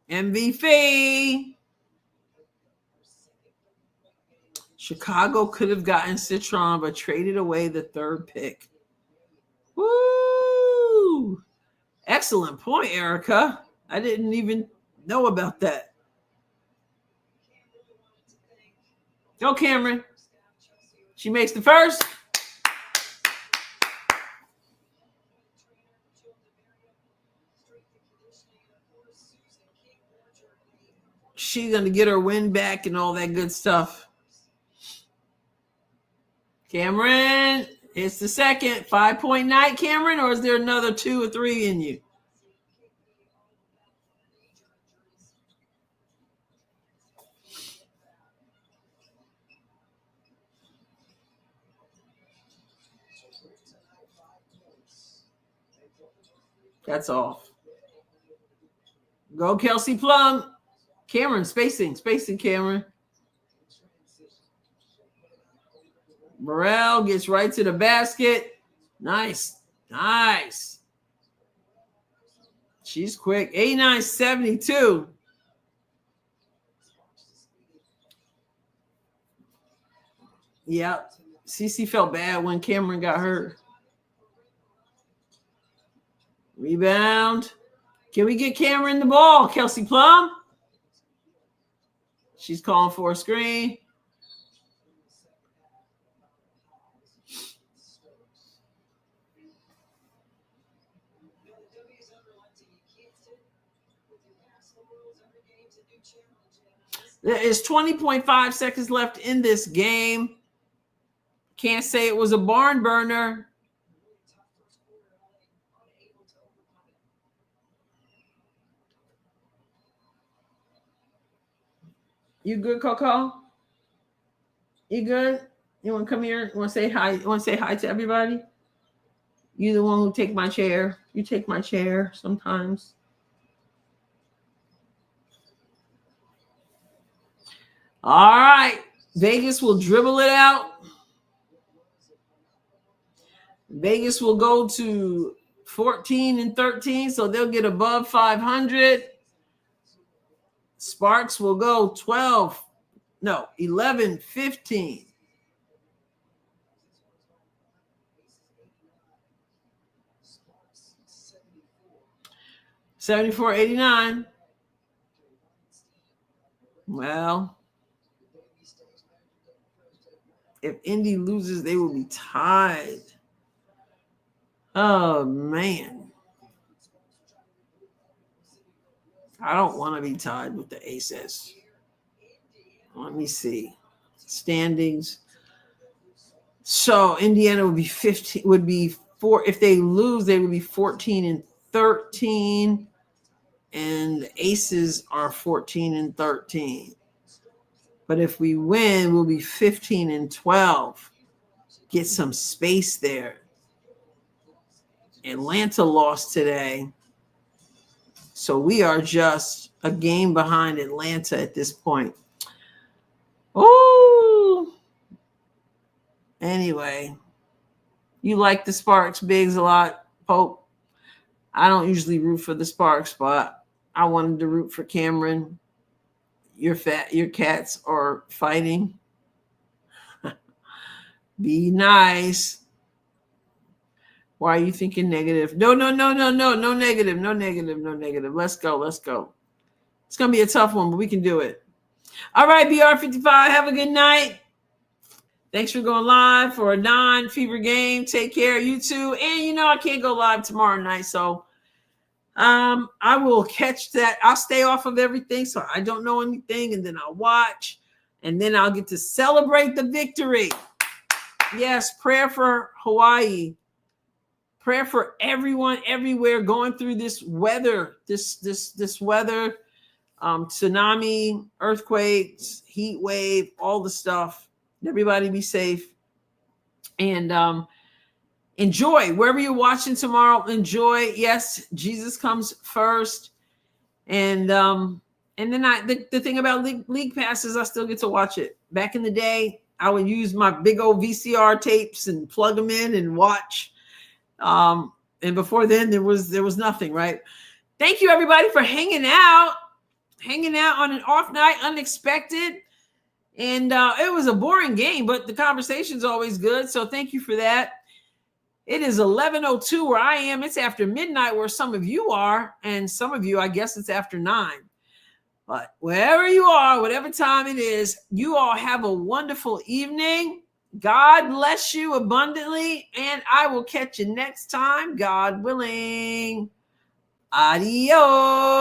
MVP. Chicago could have gotten Citron, but traded away the third pick. Woo! Excellent point, Erica. I didn't even know about that. Go, Cameron. She makes the first. She's going to get her win back and all that good stuff. Cameron, it's the second 5-point night, Cameron, or is there another 2 or 3 in you? That's off. Go, Kelsey Plum. Cameron, spacing, Cameron. Morrell gets right to the basket. Nice. She's quick. 89-72. Yep. CC felt bad when Cameron got hurt. Rebound. Can we get Cameron the ball, Kelsey Plum? She's calling for a screen. There is 20.5 seconds left in this game. Can't say it was a barn burner. You good, Coco? You good? You want to come here? You want to say hi? You want to say hi to everybody? You the one who take my chair. You take my chair sometimes. All right. Vegas will dribble it out. Vegas will go to 14-13, so they'll get above 500. Sparks will go 11-15. $74.89. Well, if Indy loses, they will be tied. Oh, man. I don't want to be tied with the Aces. Let me see. Standings. So Indiana would be 15, would be 4. If they lose, they would be 14-13. And the Aces are 14-13. But if we win, we'll be 15-12. Get some space there. Atlanta lost today. So we are just a game behind Atlanta at this point. Oh. Anyway, you like the Sparks Bigs a lot, Pope. I don't usually root for the Sparks, but I wanted to root for Cameron. Your cats are fighting. Be nice. Why are you thinking negative? No negative. Let's go. It's going to be a tough one, but we can do it. All right, BR55, have a good night. Thanks for going live for a non-fever game. Take care, you too. And I can't go live tomorrow night, so I will catch that. I'll stay off of everything, so I don't know anything, and then I'll watch, and then I'll get to celebrate the victory. Yes, prayer for Hawaii. Prayer for everyone everywhere going through this weather, this weather, tsunami, earthquakes, heat wave, all the stuff. Everybody be safe. And enjoy wherever you're watching tomorrow. Enjoy. Yes, Jesus comes first. And then the thing about league passes, I still get to watch it. Back in the day, I would use my big old VCR tapes and plug them in and watch. And before then, there was nothing, right? Thank you, everybody, for hanging out on an off night, unexpected. And it was a boring game, but the conversation's always good. So thank you for that. It is 11:02 where I am. It's after midnight where some of you are, and some of you, I guess it's after 9. But wherever you are, whatever time it is, you all have a wonderful evening. God bless you abundantly, and I will catch you next time, God willing. Adios.